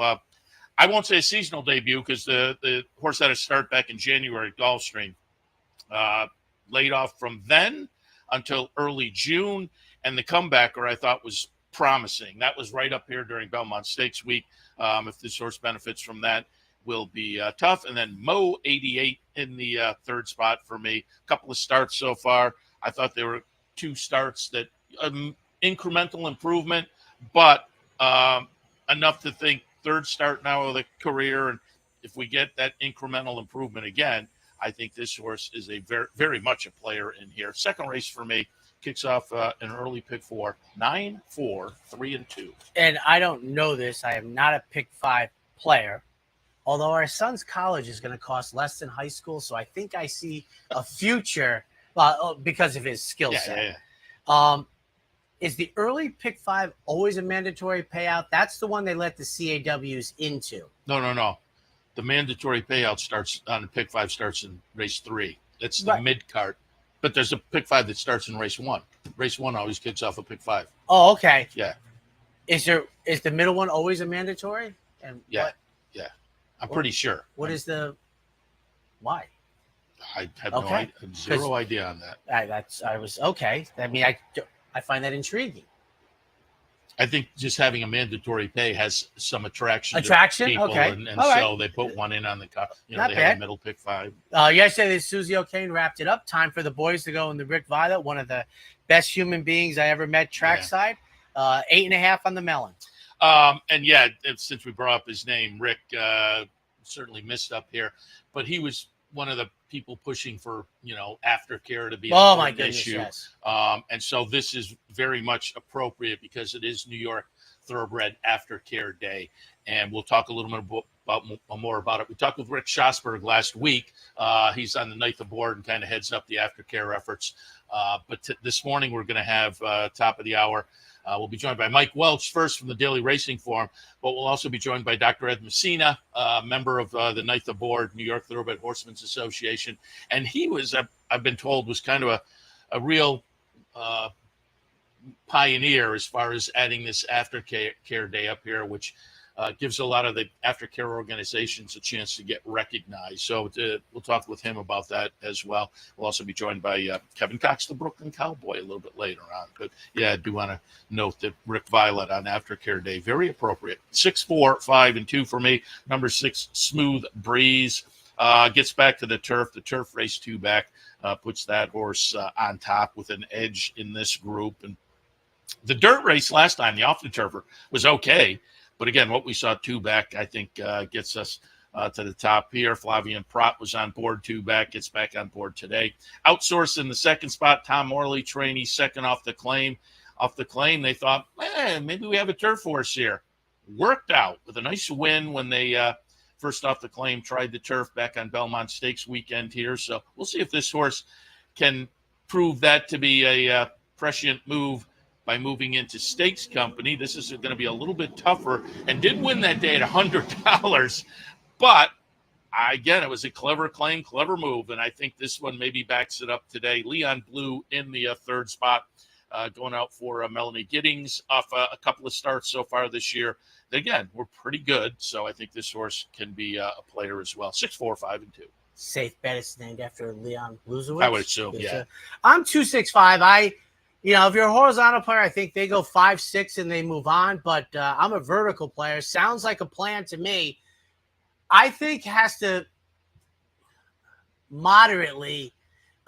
Speaker 3: I won't say a seasonal debut because the horse had a start back in January at Gulfstream. Laid off from then until early June, and the comebacker I thought was promising. That was right up here during Belmont Stakes week. If this horse benefits from that, will be tough. And then Mo 88 in the third spot for me. A couple of starts so far. I thought there were 2 starts that incremental improvement, but enough to think third start now of the career. And if we get that incremental improvement again, I think this horse is a very, very much a player in here. Second race for me kicks off an early pick 4, 9, 4, 3, and 2.
Speaker 2: And I don't know this. I am not a pick 5 player, although our son's college is going to cost less than high school. So I think I see a future because of his skill set. Yeah. Is the early pick 5 always a mandatory payout? That's the one they let the CAWs into.
Speaker 3: No. The mandatory payout starts on the pick 5 starts in race 3. That's the mid cart. But there's a pick 5 that starts in race 1. Race 1 always kicks off a pick 5.
Speaker 2: Oh, okay.
Speaker 3: Yeah.
Speaker 2: Is the middle one always a mandatory? And
Speaker 3: yeah. I'm pretty sure.
Speaker 2: What is the why?
Speaker 3: I have zero idea on that.
Speaker 2: I mean, I find that intriguing.
Speaker 3: I think just having a mandatory pay has some attraction to people,
Speaker 2: okay.
Speaker 3: and so they put one in on the cut. They had a middle pick 5.
Speaker 2: Yesterday, Susie O'Kane wrapped it up. Time for the boys to go in the Rick Violet, one of the best human beings I ever met trackside. 8.5 on the melon.
Speaker 3: Since we brought up his name, Rick certainly missed up here, but he was one of the people pushing for aftercare to be an issue.
Speaker 2: Yes.
Speaker 3: And so this is very much appropriate because it is New York Thoroughbred Aftercare Day, and we'll talk a little bit more about it. We talked with Rick Schosberg last week. He's on the NYTHA board and kind of heads up the aftercare efforts. But this morning we're going to have top of the hour. We'll be joined by Mike Welch first from the Daily Racing Forum, but we'll also be joined by Dr. Ed Messina, member of the NYTHA board, New York Thoroughbred Horsemen's Association. And he was, I've been told, was kind of a real pioneer as far as adding this aftercare day up here, which gives a lot of the aftercare organizations a chance to get recognized. So we'll talk with him about that as well. We'll also be joined by Kevin Cox, the Brooklyn Cowboy, a little bit later on. But I do want to note that Rick Violet on Aftercare Day, very appropriate. 6, 4, 5, and 2 for me. Number 6, Smooth Breeze, gets back to the turf. The turf race 2 back, puts that horse on top with an edge in this group. And the dirt race last time, the off the turfer, was okay. But again, what we saw 2 back, I think, gets us to the top here. Flavian Prat was on board 2 back, gets back on board today. Outsourced in the second spot, Tom Morley, trainee, second off the claim. Off the claim, they thought, maybe we have a turf horse here. Worked out with a nice win when they first off the claim tried the turf back on Belmont Stakes weekend here. So we'll see if this horse can prove that to be a prescient move by moving into stakes company. This is going to be a little bit tougher, and did win that day at $100. But again, it was a clever claim, clever move, and I think this one maybe backs it up today. Leon Blue in the third spot, going out for Melanie Giddings off a couple of starts so far this year. Again, we're pretty good, so I think this horse can be a player as well. 6, 4, 5, and 2.
Speaker 2: Safe bet it's named after Leon Bluzewicz.
Speaker 3: I would assume, yeah.
Speaker 2: I'm 2, 6, 5. If you're a horizontal player, I think they go 5, 6 and they move on. But I'm a vertical player. Sounds like a plan to me. I think has to moderately,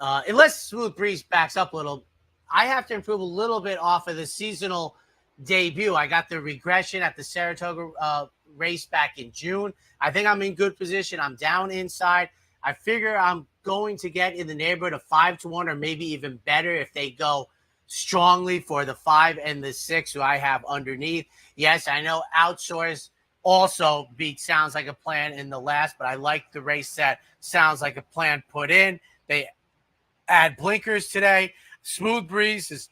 Speaker 2: unless Smooth Breeze backs up a little, I have to improve a little bit off of the seasonal debut. I got the regression at the Saratoga race back in June. I think I'm in good position. I'm down inside. I figure I'm going to get in the neighborhood of 5-1 or maybe even better if they go strongly for the 5 and the 6 who I have underneath. Yes, I know outsource also sounds like a plan in the last, but I like the race set. Sounds like a plan put in. They add blinkers today. Smooth Breeze is,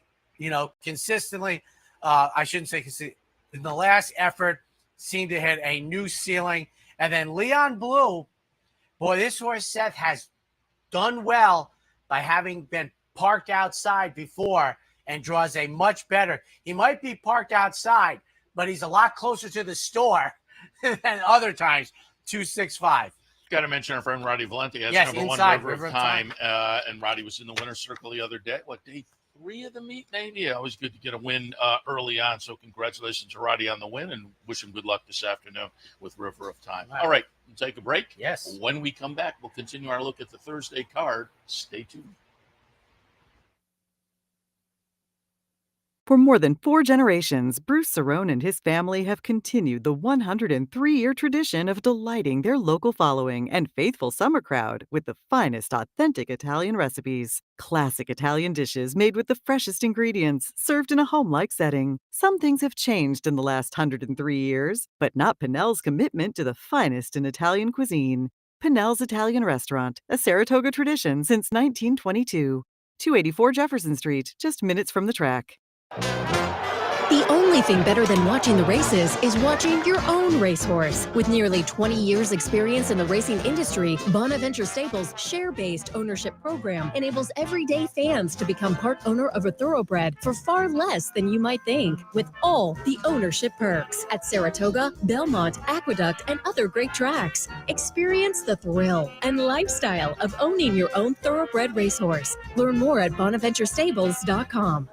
Speaker 2: consistently, I shouldn't say consistently, in the last effort seemed to hit a new ceiling. And then Leon Blue, boy, this horse Seth has done well by having been parked outside before and draws a much better. He might be parked outside, but he's a lot closer to the store and other times 265.
Speaker 3: Got to mention our friend Roddy Valente. That's
Speaker 2: Yes,
Speaker 3: number
Speaker 2: inside
Speaker 3: one, River of Time. And Roddy was in the winner's circle the other day. What, day 3 of the meet, maybe? Yeah, always good to get a win early on. So congratulations to Roddy on the win, and wish him good luck this afternoon with River of Time. All right, we'll take a break.
Speaker 2: Yes.
Speaker 3: When we come back, we'll continue our look at the Thursday card. Stay tuned.
Speaker 6: For more than 4 generations, Bruce Cerrone and his family have continued the 103-year tradition of delighting their local following and faithful summer crowd with the finest authentic Italian recipes. Classic Italian dishes made with the freshest ingredients, served in a home-like setting. Some things have changed in the last 103 years, but not Pinnell's commitment to the finest in Italian cuisine. Pinnell's Italian Restaurant, a Saratoga tradition since 1922. 284 Jefferson Street, just minutes from the track.
Speaker 7: The only thing better than watching the races is watching your own racehorse. With nearly 20 years experience in the racing industry, Bonaventure Stables' share-based ownership program enables everyday fans to become part owner of a thoroughbred for far less than you might think, with all the ownership perks at Saratoga, Belmont, Aqueduct, and other great tracks. Experience the thrill and lifestyle of owning your own thoroughbred racehorse. Learn more at bonaventurestables.com.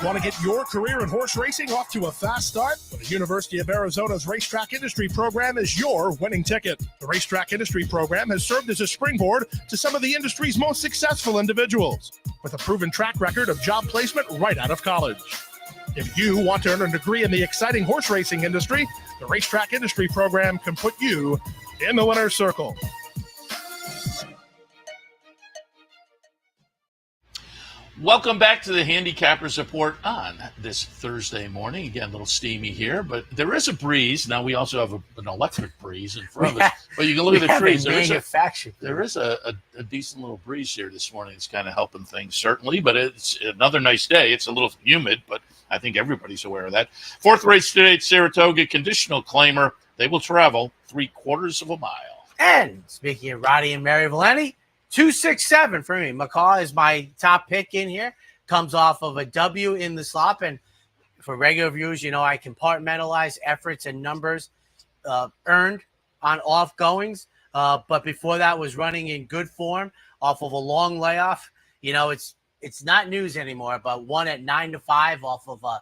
Speaker 8: Want to get your career in horse racing off to a fast start? Well, the University of Arizona's Racetrack Industry Program is your winning ticket. The Racetrack Industry Program has served as a springboard to some of the industry's most successful individuals, with a proven track record of job placement right out of college. If you want to earn a degree in the exciting horse racing industry, the Racetrack Industry Program can put you in the winner's circle.
Speaker 3: Welcome back to the Handicappers Report on this Thursday morning. Again, a little steamy here, but there is a breeze. Now, we also have an electric breeze in front of us, but you can look at the trees. There is a decent little breeze here this morning. It's kind of helping things, certainly, but it's another nice day. It's a little humid, but I think everybody's aware of that. 4th race today at Saratoga, conditional claimer. They will travel 3/4 of a mile.
Speaker 2: And speaking of Roddy and Mary Valenti, 267 for me. McCall is my top pick in here. Comes off of a W in the slop. And for regular viewers, you know, I compartmentalize efforts and numbers earned on off goings. But before that was running in good form off of a long layoff. You know, it's not news anymore, but one at 9-5 off of I'm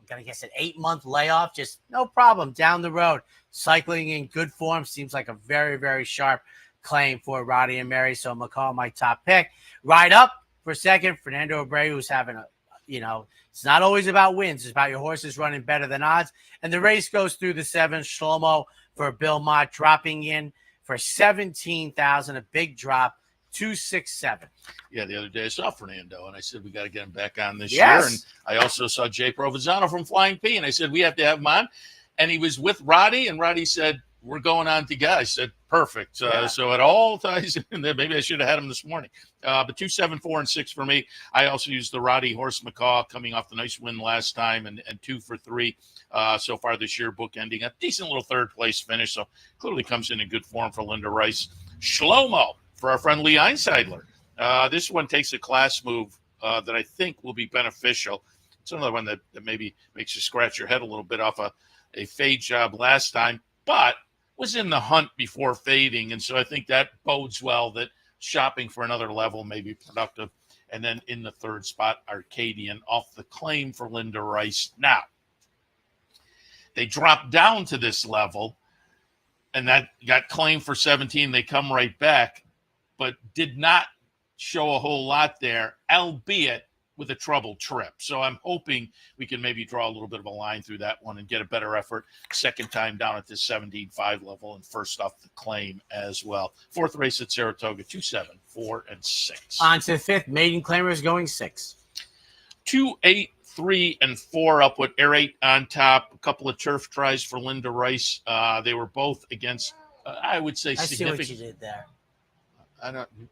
Speaker 2: going to guess an 8-month layoff. Just no problem down the road. Cycling in good form seems like a very, very sharp claim for Roddy and Mary. So McCall, my top pick. Right up for second, Fernando Abreu, who's having it's not always about wins. It's about your horses running better than odds. And the race goes through the 7th. Shlomo for Bill Mott dropping in for 17,000, a big drop, 267.
Speaker 3: Yeah, the other day I saw Fernando, and I said, we got to get him back on this year. And I also saw Jay Provenzano from Flying P, and I said, we have to have him on. And he was with Roddy, and Roddy said, we're going on together. I said, perfect. So it all ties in there. Maybe I should have had him this morning. But 2, 7, 4, and 6 for me. I also used the Roddy Horse McCaw coming off the nice win last time, and 2 for 3 so far this year, bookending a decent little 3rd place finish. So clearly comes in good form for Linda Rice. Shlomo for our friend Lee Einseidler. This one takes a class move that I think will be beneficial. It's another one that maybe makes you scratch your head a little bit off a fade job last time, but was in the hunt before fading. And so I think that bodes well that shopping for another level may be productive. And then in the 3rd spot, Arcadian off the claim for Linda Rice. Now, they dropped down to this level, and that got claimed for 17. They come right back, but did not show a whole lot there, albeit with a troubled trip. So I'm hoping we can maybe draw a little bit of a line through that one and get a better effort. 2nd time down at this 17.5 level, and first off the claim as well. 4th race at Saratoga, 2, 7, 4, and 6.
Speaker 2: On to the 5th, maiden claimers going 6.
Speaker 3: 2, 8, 3, and 4 up with Air 8 on top. A couple of turf tries for Linda Rice. They were both against, I would say, significant.
Speaker 2: I see what you did there.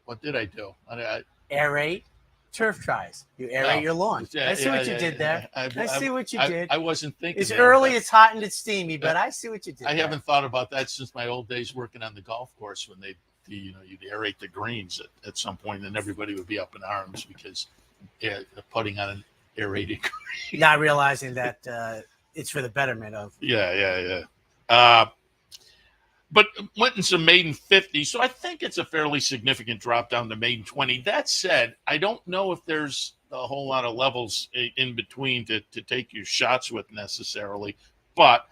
Speaker 3: What did I do?
Speaker 2: Air 8. Turf tries. You aerate your lawn. I see what you did there. I see what you did.
Speaker 3: I wasn't thinking.
Speaker 2: It's early, it's hot, and it's steamy, but I see what you did.
Speaker 3: I haven't thought about that since my old days working on the golf course when you'd aerate the greens at some point, and everybody would be up in arms because putting on aerated.
Speaker 2: Not realizing that it's for the betterment of.
Speaker 3: Yeah. But went in some maiden 50, so I think it's a fairly significant drop down to maiden 20. That said, I don't know if there's a whole lot of levels in between to take your shots with necessarily, but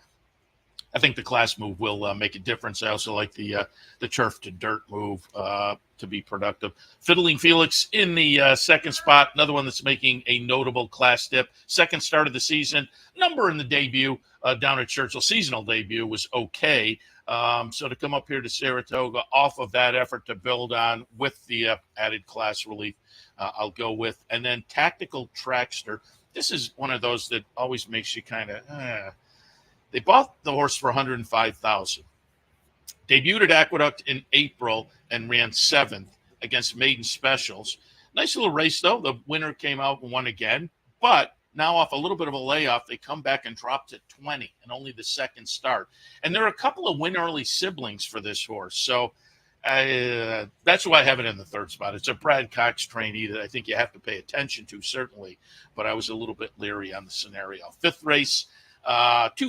Speaker 3: I think the class move will make a difference. I also like the turf to dirt move to be productive. Fiddling Felix in the second spot, another one that's making a notable class dip. Second start of the season, number in the debut down at Churchill. Seasonal debut was okay. So to come up here to Saratoga off of that effort to build on with the added class relief, I'll go with. And then Tactical Trackster. This is one of those that always makes you kind of, They bought the horse for $105,000. Debuted at Aqueduct in April and ran 7th against Maiden Specials. Nice little race, though. The winner came out and won again. But now off a little bit of a layoff, they come back and drop to 20 and only the second start. And there are a couple of win early siblings for this horse. So that's why I have it in the third spot. It's a Brad Cox trainee that I think you have to pay attention to, certainly. But I was a little bit leery on the scenario. Fifth race, 2,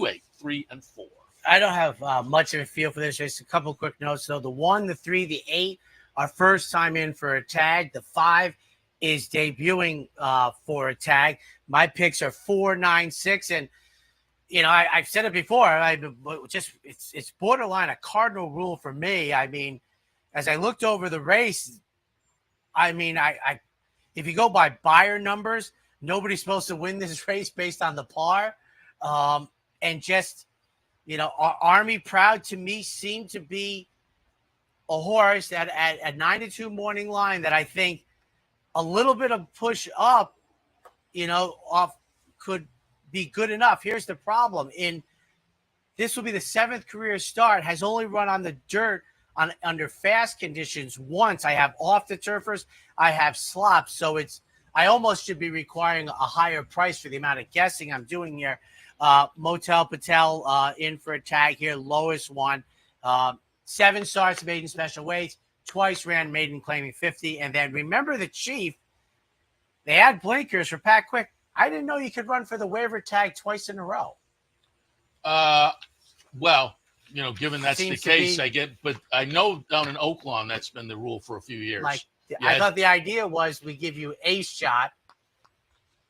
Speaker 3: 8, 3, and 4.
Speaker 2: I don't have much of a feel for this race. A couple quick notes, though. The 1, the 3, the 8 are first time in for a tag. The 5 is debuting for a tag. My picks are 4, 9, 6. And, you know, I've said it before. It's borderline a cardinal rule for me. I mean, as I looked over the race, I mean, I if you go by buyer numbers, nobody's supposed to win this race based on the par. And just, you know, Army Proud to me seemed to be a horse that at 9-2 morning line that I think a little bit of push up, you know, off could be good enough. Here's the problem. This will be the 7th career start, has only run on the dirt under fast conditions once. I have off the turfers, I have slops. So I almost should be requiring a higher price for the amount of guessing I'm doing here. Motel Patel in for a tag here, lowest one. 7 starts maiden special weights, twice ran maiden claiming 50. And then Remember the Chief, they had blinkers for Pat Quick. I didn't know you could run for the waiver tag twice in a row.
Speaker 3: Well, you know, given that's the case, but I know down in Oaklawn that's been the rule for a few years.
Speaker 2: I thought the idea was we give you a shot.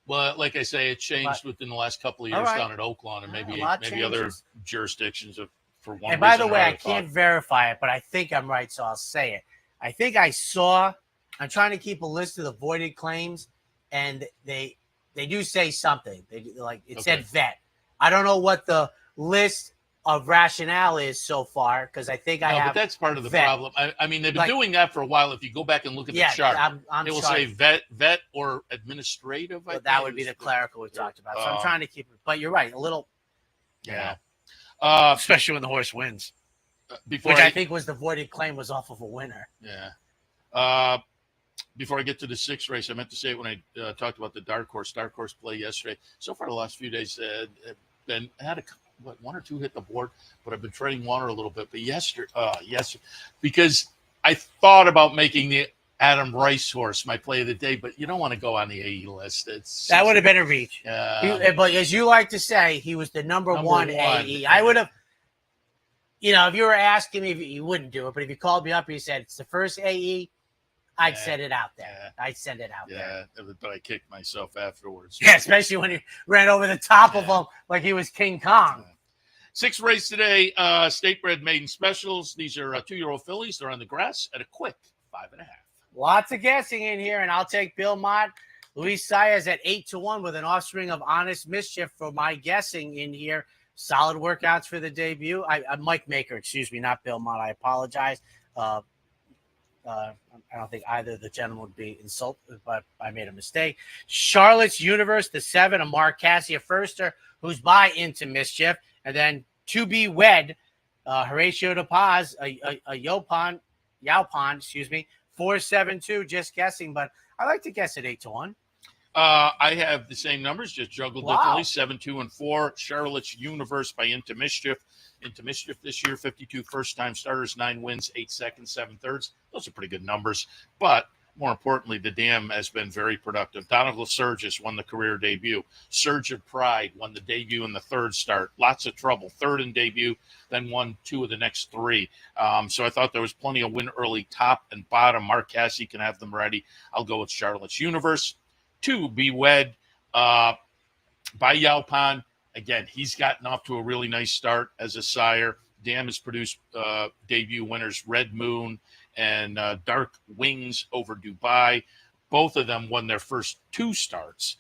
Speaker 3: Well, like I say, it changed within the last couple of years down at Oaklawn and maybe other jurisdictions for one.
Speaker 2: And by the way, I can't verify it, but I think I'm right, so I'll say it. I think I'm trying to keep a list of the voided claims, and they do say something. It said vet. I don't know what the list of rationale is so far, because I think but
Speaker 3: that's part of the problem. I mean, they've been doing that for a while. If you go back and look at the chart, it will say vet or administrative.
Speaker 2: Well, that would be the clerical we talked about. So I'm trying to keep it. But you're right, a little.
Speaker 3: Yeah.
Speaker 2: Especially when the horse wins. I think was the voided claim was off of a winner.
Speaker 3: Yeah. Before I get to the 6th race, I meant to say it when I talked about the dark horse play yesterday. So far, the last few days had one or two hit the board, but I've been treading water a little bit. But yesterday, because I thought about making the Adam Rice horse my play of the day, but you don't want to go on the AE list.
Speaker 2: That would have been a reach. But as you like to say, he was the number one AE. I would have, you know, if you were asking me, you wouldn't do it. But if you called me up and you said it's the first AE, I'd send it out there. I'd send it out there.
Speaker 3: Yeah, but I kicked myself afterwards.
Speaker 2: Yeah, especially when he ran over the top of him like he was King Kong.
Speaker 3: 6th race today, State Bred Maiden Specials. These are 2-year-old fillies. They're on the grass at a quick 5.5.
Speaker 2: Lots of guessing in here, and I'll take Bill Mott. Luis Saez at 8-1 with an offspring of Honest Mischief for my guessing in here. Solid workouts for the debut. Mike Maker, excuse me, not Bill Mott. I apologize. I don't think either of the gentlemen would be insulted, but I made a mistake. Charlotte's Universe, the 7, a Mark Cassia Firster, who's by Into Mischief. And then To Be Wed, Horatio De Paz, a Yaupon, 4-7-2, just guessing, but I like to guess at 8-1.
Speaker 3: I have the same numbers, just juggled differently. 7, 2, and 4. Charlotte's Universe by Into Mischief. Into Mischief this year, 52 first-time starters, 9 wins, 8 seconds, 7 thirds. Those are pretty good numbers. But more importantly, the dam has been very productive. Donegal Surges won the career debut. Surge of Pride won the debut in the third start. Lots of trouble. Third in debut, then won 2 of the next 3. So I thought there was plenty of win early, top and bottom. Mark Cassie can have them ready. I'll go with Charlotte's Universe. 2, Be Wed by Yaupan. Again, he's gotten off to a really nice start as a sire. Dam has produced debut winners Red Moon and Dark Wings over Dubai. Both of them won their first 2 starts.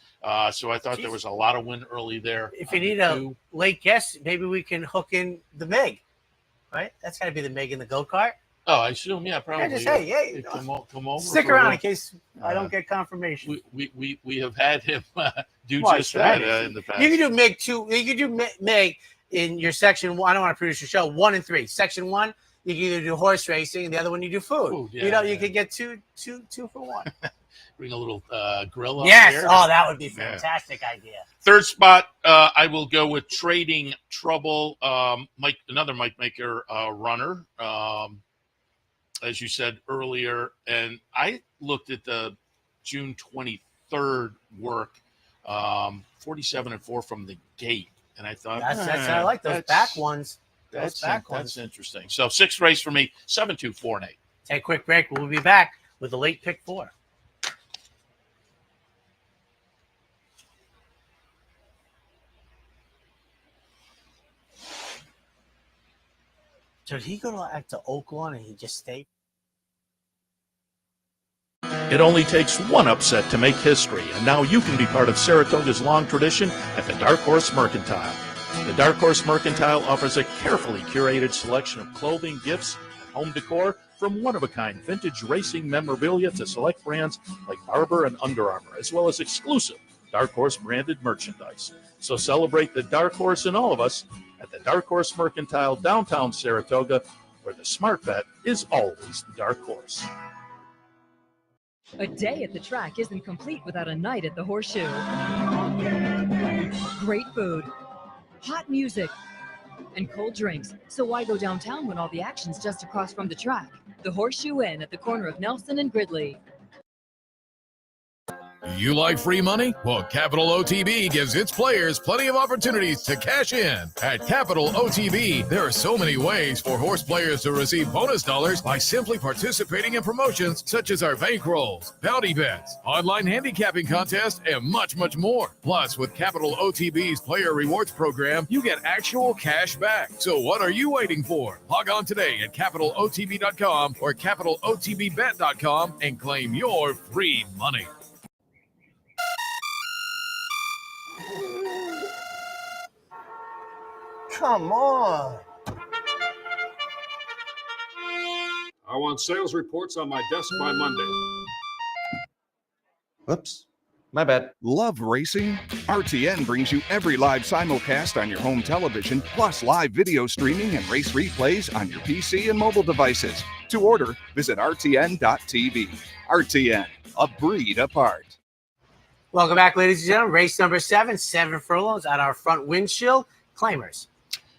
Speaker 3: So I thought there was a lot of win early there.
Speaker 2: If you need a late guess, maybe we can hook in the Meg, right? That's got to be the Meg in the go-kart.
Speaker 3: Oh, I assume, yeah, probably.
Speaker 2: Yeah, just say, hey,
Speaker 3: come over.
Speaker 2: Stick around in case I don't get confirmation.
Speaker 3: We have had him do
Speaker 2: Well,
Speaker 3: just that in the past.
Speaker 2: You can do Meg 2. You can do Meg in your section 1. I don't want to produce your show. 1 and 3. Section 1, you can either do horse racing, and the other one you do food. You could get two for 1.
Speaker 3: Bring a little grill up
Speaker 2: Yes.
Speaker 3: there.
Speaker 2: Oh, that would be a fantastic idea.
Speaker 3: Third spot, I will go with Trading Trouble. Another Mike Maker runner, as you said earlier. And I looked at the June 23rd work, 47-4 from the gate. And I thought,
Speaker 2: I like those back ones.
Speaker 3: That's interesting. So 6th race for me, 7-2, 4 and 8.
Speaker 2: Take a quick break. We'll be back with the late pick 4. So did he go to Oaklawn and he just stayed?
Speaker 9: It only takes one upset to make history, and now you can be part of Saratoga's long tradition at the Dark Horse Mercantile. The Dark Horse Mercantile offers a carefully curated selection of clothing, gifts, and home decor, from one-of-a-kind vintage racing memorabilia to select brands like Barber and Under Armour, as well as exclusive Dark Horse branded merchandise. So celebrate the Dark Horse in all of us at the Dark Horse Mercantile, downtown Saratoga, where the smart bet is always the Dark Horse.
Speaker 10: A day at the track isn't complete without a night at the Horseshoe. Great food, hot music, and cold drinks. So why go downtown when all the action's just across from the track? The Horseshoe Inn at the corner of Nelson and Gridley.
Speaker 1: You like free money? Well, Capital OTB gives its players plenty of opportunities to cash in. At Capital OTB, there are so many ways for horse players to receive bonus dollars by simply participating in promotions such as our bankrolls, bounty bets, online handicapping contests, and much, much more. Plus, with Capital OTB's player rewards program, you get actual cash back. So what are you waiting for? Log on today at CapitalOTB.com or CapitalOTBBet.com and claim your free money.
Speaker 2: Come on.
Speaker 11: I want sales reports on my desk by Monday.
Speaker 12: Whoops. My bad. Love racing? RTN brings you every live simulcast on your home television, plus live video streaming and race replays on your PC and mobile devices. To order, visit RTN.tv. RTN, a breed apart.
Speaker 2: Welcome back, ladies and gentlemen. Race number 7 furlongs at our front windshield. Claimers.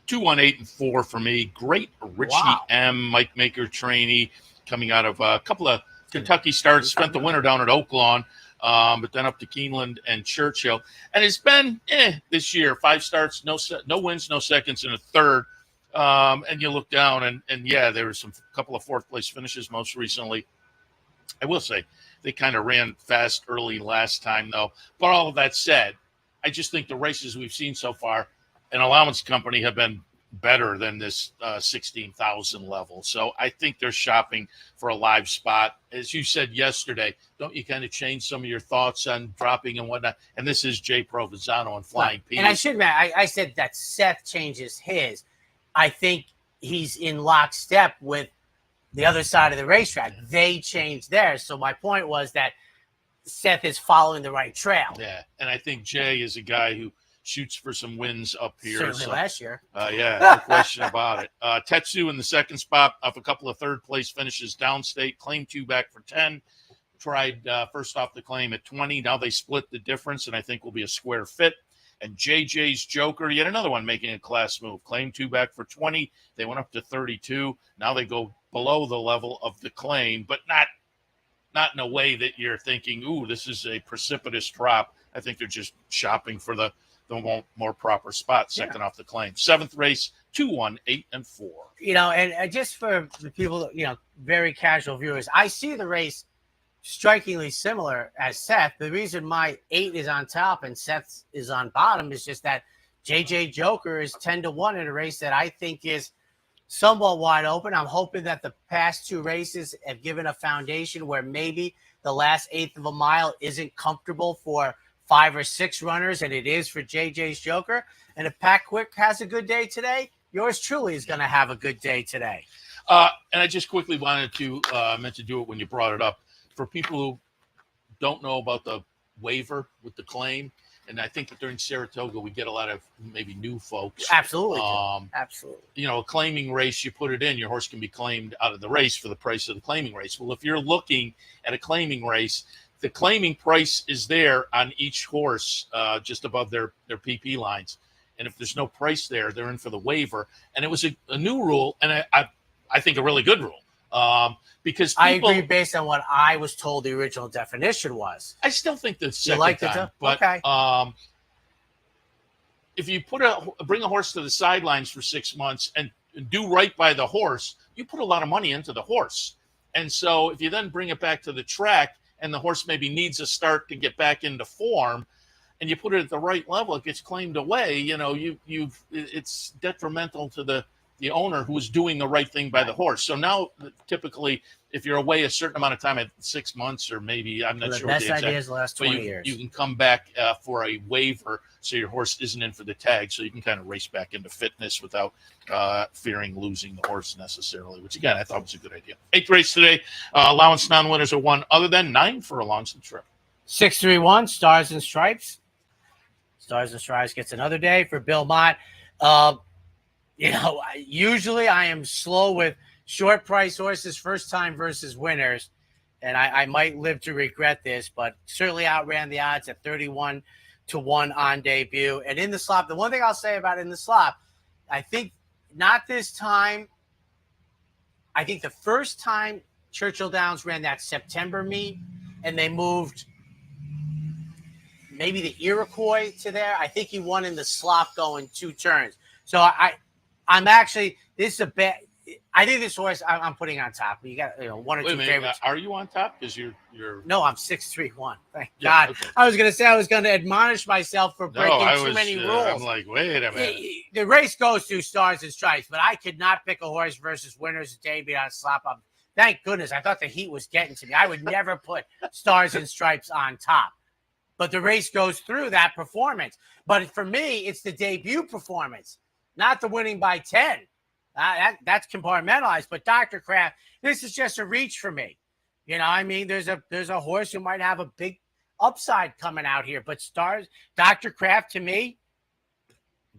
Speaker 3: 2, 1, 8, and 4 for me. Great Richie M. Mike Maker trainee coming out of a couple of Kentucky starts. Spent the winter down at Oaklawn, but then up to Keeneland and Churchill. And it's been this year. 5 starts, no wins, no seconds, and a third. And you look down, and there were a couple of 4th place finishes most recently. I will say they kind of ran fast early last time, though. But all of that said, I just think the races we've seen so far and Allowance Company have been better than this 16,000 level. So I think they're shopping for a live spot. As you said yesterday, don't you kind of change some of your thoughts on dropping and whatnot? And this is Jay Provenzano and Flying Peas.
Speaker 2: And I should admit, I said that Seth changes his. I think he's in lockstep with the other side of the racetrack. They changed theirs. So my point was that Seth is following the right trail.
Speaker 3: Yeah, and I think Jay is a guy who shoots for some wins up here.
Speaker 2: Certainly last year.
Speaker 3: No question about it. Tetsu in the 2nd spot off a couple of 3rd place finishes downstate. Claim 2 back for 10. Tried first off the claim at 20. Now they split the difference, and I think will be a square fit. And JJ's Joker, yet another one making a class move. Claim 2 back for 20. They went up to 32. Now they go below the level of the claim, but not not in a way that you're thinking, ooh, this is a precipitous drop. I think they're just shopping for the more proper spot, second off the claim. 7th race, 2-1, 8 and 4.
Speaker 2: And just for the people, very casual viewers, I see the race strikingly similar as Seth. The reason my 8 is on top and Seth's is on bottom is just that JJ Joker is 10-1 in a race that I think is somewhat wide open. I'm hoping that the past 2 races have given a foundation where maybe the last 1/8 of a mile isn't comfortable for 5 or 6 runners, and it is for JJ's Joker. And if Pat Quick has a good day today, yours truly is going to have a good day today.
Speaker 3: And I just quickly meant to do it when you brought it up. For people who don't know about the waiver with the claim, and I think that during Saratoga, we get a lot of maybe new folks.
Speaker 2: Absolutely. Absolutely.
Speaker 3: A claiming race, you put it in, your horse can be claimed out of the race for the price of the claiming race. Well, if you're looking at a claiming race, the claiming price is there on each horse just above their PP lines. And if there's no price there, they're in for the waiver. And it was a new rule, and I think a really good rule. Because
Speaker 2: I agree based on what I was told the original definition was.
Speaker 3: I still think the second time. But,
Speaker 2: okay.
Speaker 3: If you bring a horse to the sidelines for 6 months and do right by the horse, you put a lot of money into the horse. And so if you then bring it back to the track and the horse maybe needs a start to get back into form, and you put it at the right level, it gets claimed away. It's detrimental to the owner who is doing the right thing by the horse. So now, typically, if you're away a certain amount of time, at 6 months or maybe, I'm not sure.
Speaker 2: The best idea is the last 20 years.
Speaker 3: You can come back for a waiver so your horse isn't in for the tag, so you can kind of race back into fitness without fearing losing the horse necessarily, which, again, I thought was a good idea. 8th race today, allowance non-winners are 1 other than 9 furlongs the trip.
Speaker 2: 6-3-1, Stars and Stripes. Stars and Stripes gets another day for Bill Mott. Usually I am slow with short price horses, first time versus winners. And I might live to regret this, but certainly outran the odds at 31-1 on debut. And in the slop, the one thing I'll say about in the slop, I think not this time. I think the first time Churchill Downs ran that September meet and they moved maybe the Iroquois to there, I think he won in the slop going 2 turns. So I'm actually, this is a bet. I think this horse I'm putting on top. You got 1 or 2 favorites.
Speaker 3: Are you on top? Because you're.
Speaker 2: No, I'm 6-3-1. Thank God. Okay. I was going to say I was going to admonish myself for breaking too many rules.
Speaker 3: I'm like, wait a minute.
Speaker 2: The race goes through Stars and Stripes, but I could not pick a horse versus winners today be on slop. Thank goodness. I thought the heat was getting to me. I would never put Stars and Stripes on top. But the race goes through that performance. But for me, it's the debut performance, not the winning by 10. That's compartmentalized. But Dr. Kraft, this is just a reach for me. There's a horse who might have a big upside coming out here. But Dr. Kraft, to me,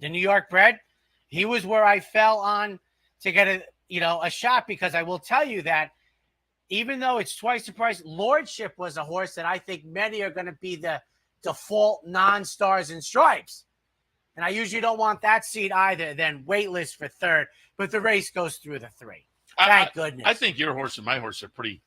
Speaker 2: the New York bred, he was where I fell on to get a shot, because I will tell you that even though it's twice the price, Lordship was a horse that I think many are going to be the default non-Stars and Stripes. And I usually don't want that seat either. Then waitlist for 3rd, but the race goes through the 3. Thank goodness.
Speaker 3: I think your horse and my horse are pretty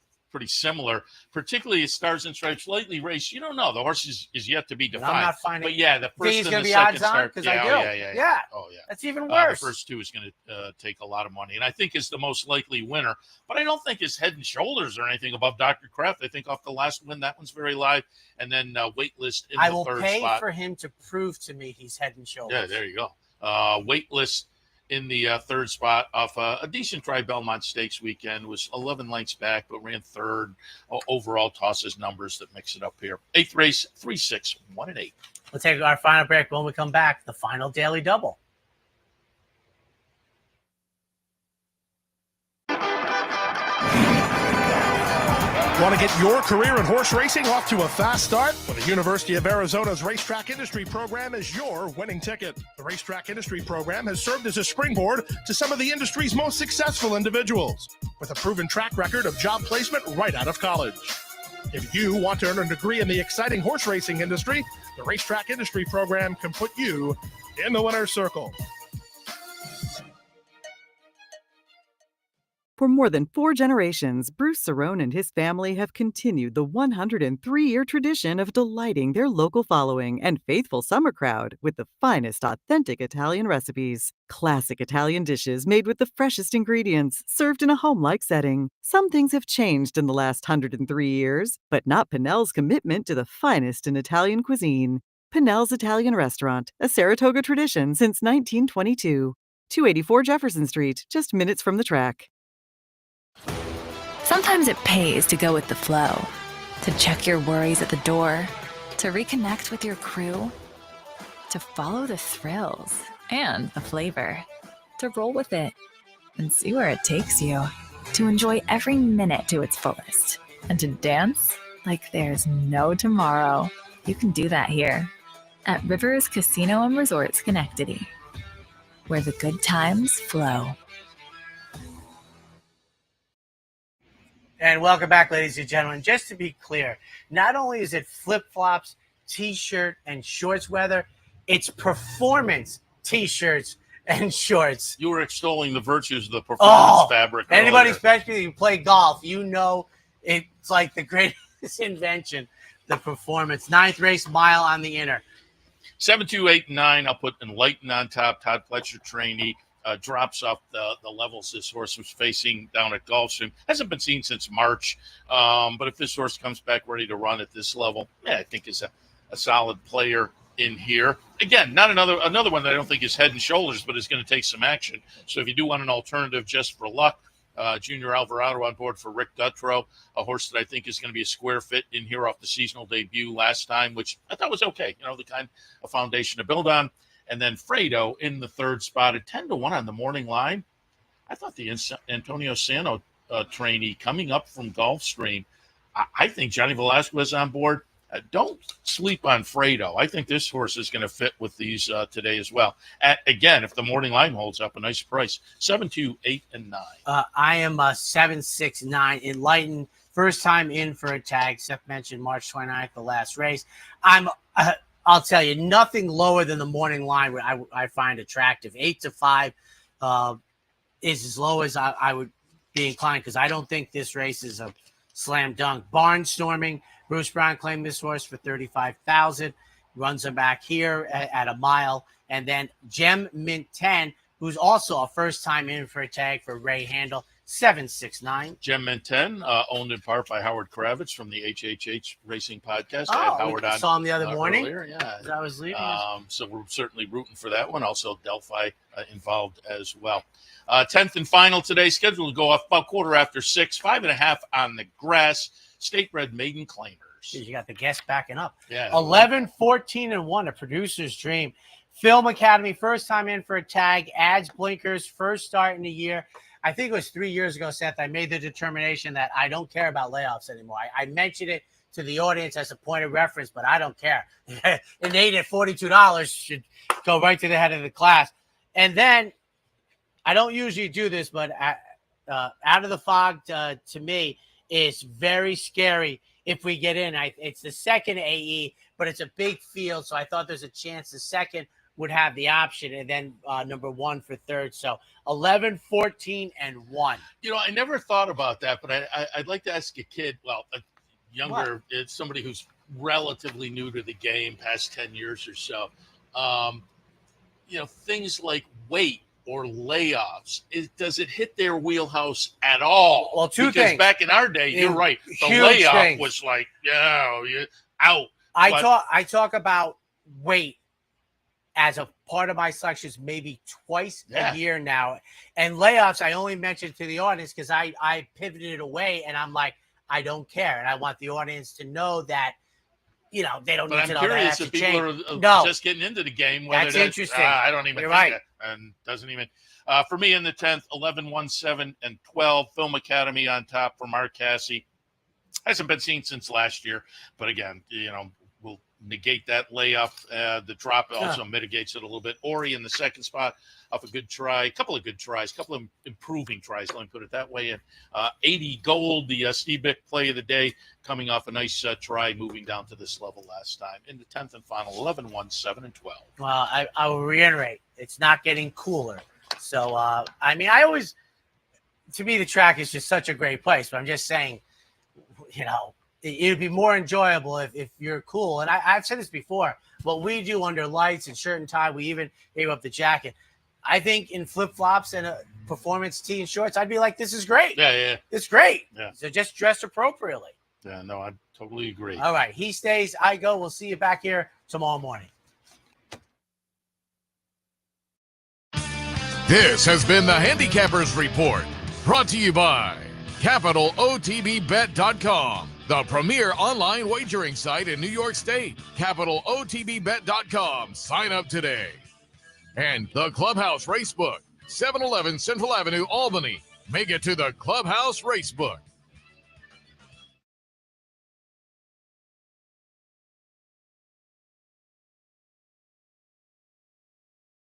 Speaker 3: similar, particularly as Stars and Stripes lately race. You don't know. The horse is yet to be defined. I'm
Speaker 2: not finding.
Speaker 3: But yeah, the first
Speaker 2: he's
Speaker 3: and the
Speaker 2: second
Speaker 3: start.
Speaker 2: Because I do. Yeah.
Speaker 3: Oh yeah.
Speaker 2: That's even worse.
Speaker 3: The first 2 is going to take a lot of money, and I think is the most likely winner. But I don't think his head and shoulders or anything above Dr. Kraft. I think off the last win, that one's very live, and then waitlist in the 3rd spot.
Speaker 2: I will pay for him to prove to me he's head and shoulders.
Speaker 3: Yeah, there you go. Waitlist in the 3rd spot off a decent Tri Belmont Stakes weekend, was 11 lengths back, but ran 3rd. Overall tosses numbers that mix it up here. 8th race, 3-6, 1 and 8.
Speaker 2: We'll take our final break. When we come back, the final daily double.
Speaker 8: Want to get your career in horse racing off to a fast start? Well, the University of Arizona's Racetrack Industry Program is your winning ticket. The Racetrack Industry Program has served as a springboard to some of the industry's most successful individuals, with a proven track record of job placement right out of college. If you want to earn a degree in the exciting horse racing industry, the Racetrack Industry Program can put you in the winner's circle.
Speaker 6: For more than 4 generations, Bruce Cerrone and his family have continued the 103-year tradition of delighting their local following and faithful summer crowd with the finest authentic Italian recipes. Classic Italian dishes made with the freshest ingredients, served in a home-like setting. Some things have changed in the last 103 years, but not Pinnell's commitment to the finest in Italian cuisine. Pinnell's Italian Restaurant, a Saratoga tradition since 1922. 284 Jefferson Street, just minutes from the track.
Speaker 13: Sometimes it pays to go with the flow, to check your worries at the door, to reconnect with your crew, to follow the thrills and the flavor, to roll with it and see where it takes you, to enjoy every minute to its fullest, and to dance like there's no tomorrow. You can do that here at Rivers Casino and Resort Schenectady, where the good times flow.
Speaker 2: And welcome back, ladies and gentlemen. Just to be clear, not only is it flip-flops, T-shirt, and shorts weather, it's performance T-shirts and shorts.
Speaker 3: You were extolling the virtues of the performance fabric.
Speaker 2: Anybody,
Speaker 3: earlier.
Speaker 2: especially who play golf, you know it's like the greatest invention, the performance. 9th race, mile on the inner.
Speaker 3: 7, 2, 8, 9. I'll put Enlighten on top. Todd Fletcher trainee. Drops off the levels this horse was facing down at Gulfstream. Hasn't been seen since March. But if this horse comes back ready to run at this level, I think is a solid player in here. Again, not another one that I don't think is head and shoulders, but is going to take some action. So if you do want an alternative just for luck, Junior Alvarado on board for Rick Dutrow, a horse that I think is going to be a square fit in here off the seasonal debut last time, which I thought was okay. The kind of foundation to build on. And then Fredo in the 3rd spot at 10-1 on the morning line. I thought the Antonio Sano trainee coming up from Gulfstream, I think Johnny Velasquez on board. Don't sleep on Fredo. I think this horse is going to fit with these today as well. Again, if the morning line holds up, a nice price. 7, 2, 8, and 9.
Speaker 2: I am 7, 6, 9. Enlightened. First time in for a tag. Seth mentioned March 29th, the last race. I'll tell you, nothing lower than the morning line I find attractive. 8-5 is as low as I would be inclined, because I don't think this race is a slam dunk. Barnstorming. Bruce Brown claimed this horse for $35,000. Runs him back here at a mile. And then Gem Mint 10, who's also a first time in for a tag for Ray Handel. 7, 6, 9.
Speaker 3: Gem Mint 10, owned in part by Howard Kravitz from the HHH Racing Podcast.
Speaker 2: Oh,
Speaker 3: I had Howard on.
Speaker 2: Saw him the other morning.
Speaker 3: Earlier. Yeah,
Speaker 2: as I was leaving.
Speaker 3: So we're certainly rooting for that one. Also, Delphi involved as well. 10th and final today, scheduled to go off about 6:15, 5.5 on the grass. State-bred maiden claimers.
Speaker 2: You got the guests backing up.
Speaker 3: Yeah.
Speaker 2: 11, 14, and 1, a producer's dream. Film Academy, first time in for a tag. Adds blinkers, first start in the year. I think it was 3 years ago, Seth, I made the determination that I don't care about layoffs anymore. I mentioned it to the audience as a point of reference, but I don't care. And Nate at $42 should go right to the head of the class. And then, I don't usually do this, but Out of the Fog, to me, is very scary if we get in. It's the second AE, but it's a big field, so I thought there's a chance the second would have the option, and then number 1 for third. So 11, 14, and 1.
Speaker 3: I never thought about that, but I'd like to ask a kid, a younger, it's somebody who's relatively new to the game, past 10 years or so. Things like weight or layoffs, does it hit their wheelhouse at all?
Speaker 2: Well, two
Speaker 3: because
Speaker 2: things.
Speaker 3: Back in our day, you're right. The
Speaker 2: Huge
Speaker 3: layoff
Speaker 2: things.
Speaker 3: was like, you're out.
Speaker 2: I talk about weight as a part of my selections maybe twice a year now. And layoffs, I only mentioned to the audience because I pivoted away, and I'm like, I don't care. And I want the audience to know that, they don't need to know that.
Speaker 3: I'm curious if people are just getting into the game.
Speaker 2: That's interesting.
Speaker 3: I don't even
Speaker 2: You're
Speaker 3: think
Speaker 2: right.
Speaker 3: that. And doesn't even. For me in the 10th, 11, 1, 7, and 12. Film Academy on top for Mark Cassie. Hasn't been seen since last year. But again, we'll negate that layoff. The drop also mitigates it a little bit. Ori in the 2nd spot off a good try. A couple of good tries. A couple of improving tries. Let me put it that way. And 80 Gold, the Steve Bick play of the day, coming off a nice try, moving down to this level last time. In the 10th and final, 11, 1, 7, and 12.
Speaker 2: Well, I will reiterate, it's not getting cooler. So, to me, the track is just such a great place. But I'm just saying, it would be more enjoyable if you're cool. And I've said this before. What we do under lights and shirt and tie, we even gave up the jacket. I think in flip-flops and a performance tee and shorts, I'd be like, this is great.
Speaker 3: Yeah.
Speaker 2: It's great.
Speaker 3: Yeah.
Speaker 2: So just dress appropriately.
Speaker 3: Yeah, no, I totally agree.
Speaker 2: All right. He stays. I go. We'll see you back here tomorrow morning.
Speaker 1: This has been the Handicappers Report, brought to you by CapitalOTBBet.com, the premier online wagering site in New York State. CapitalOTBBet.com. Sign up today. And the Clubhouse Racebook, 711 Central Avenue, Albany. Make it to the Clubhouse Racebook.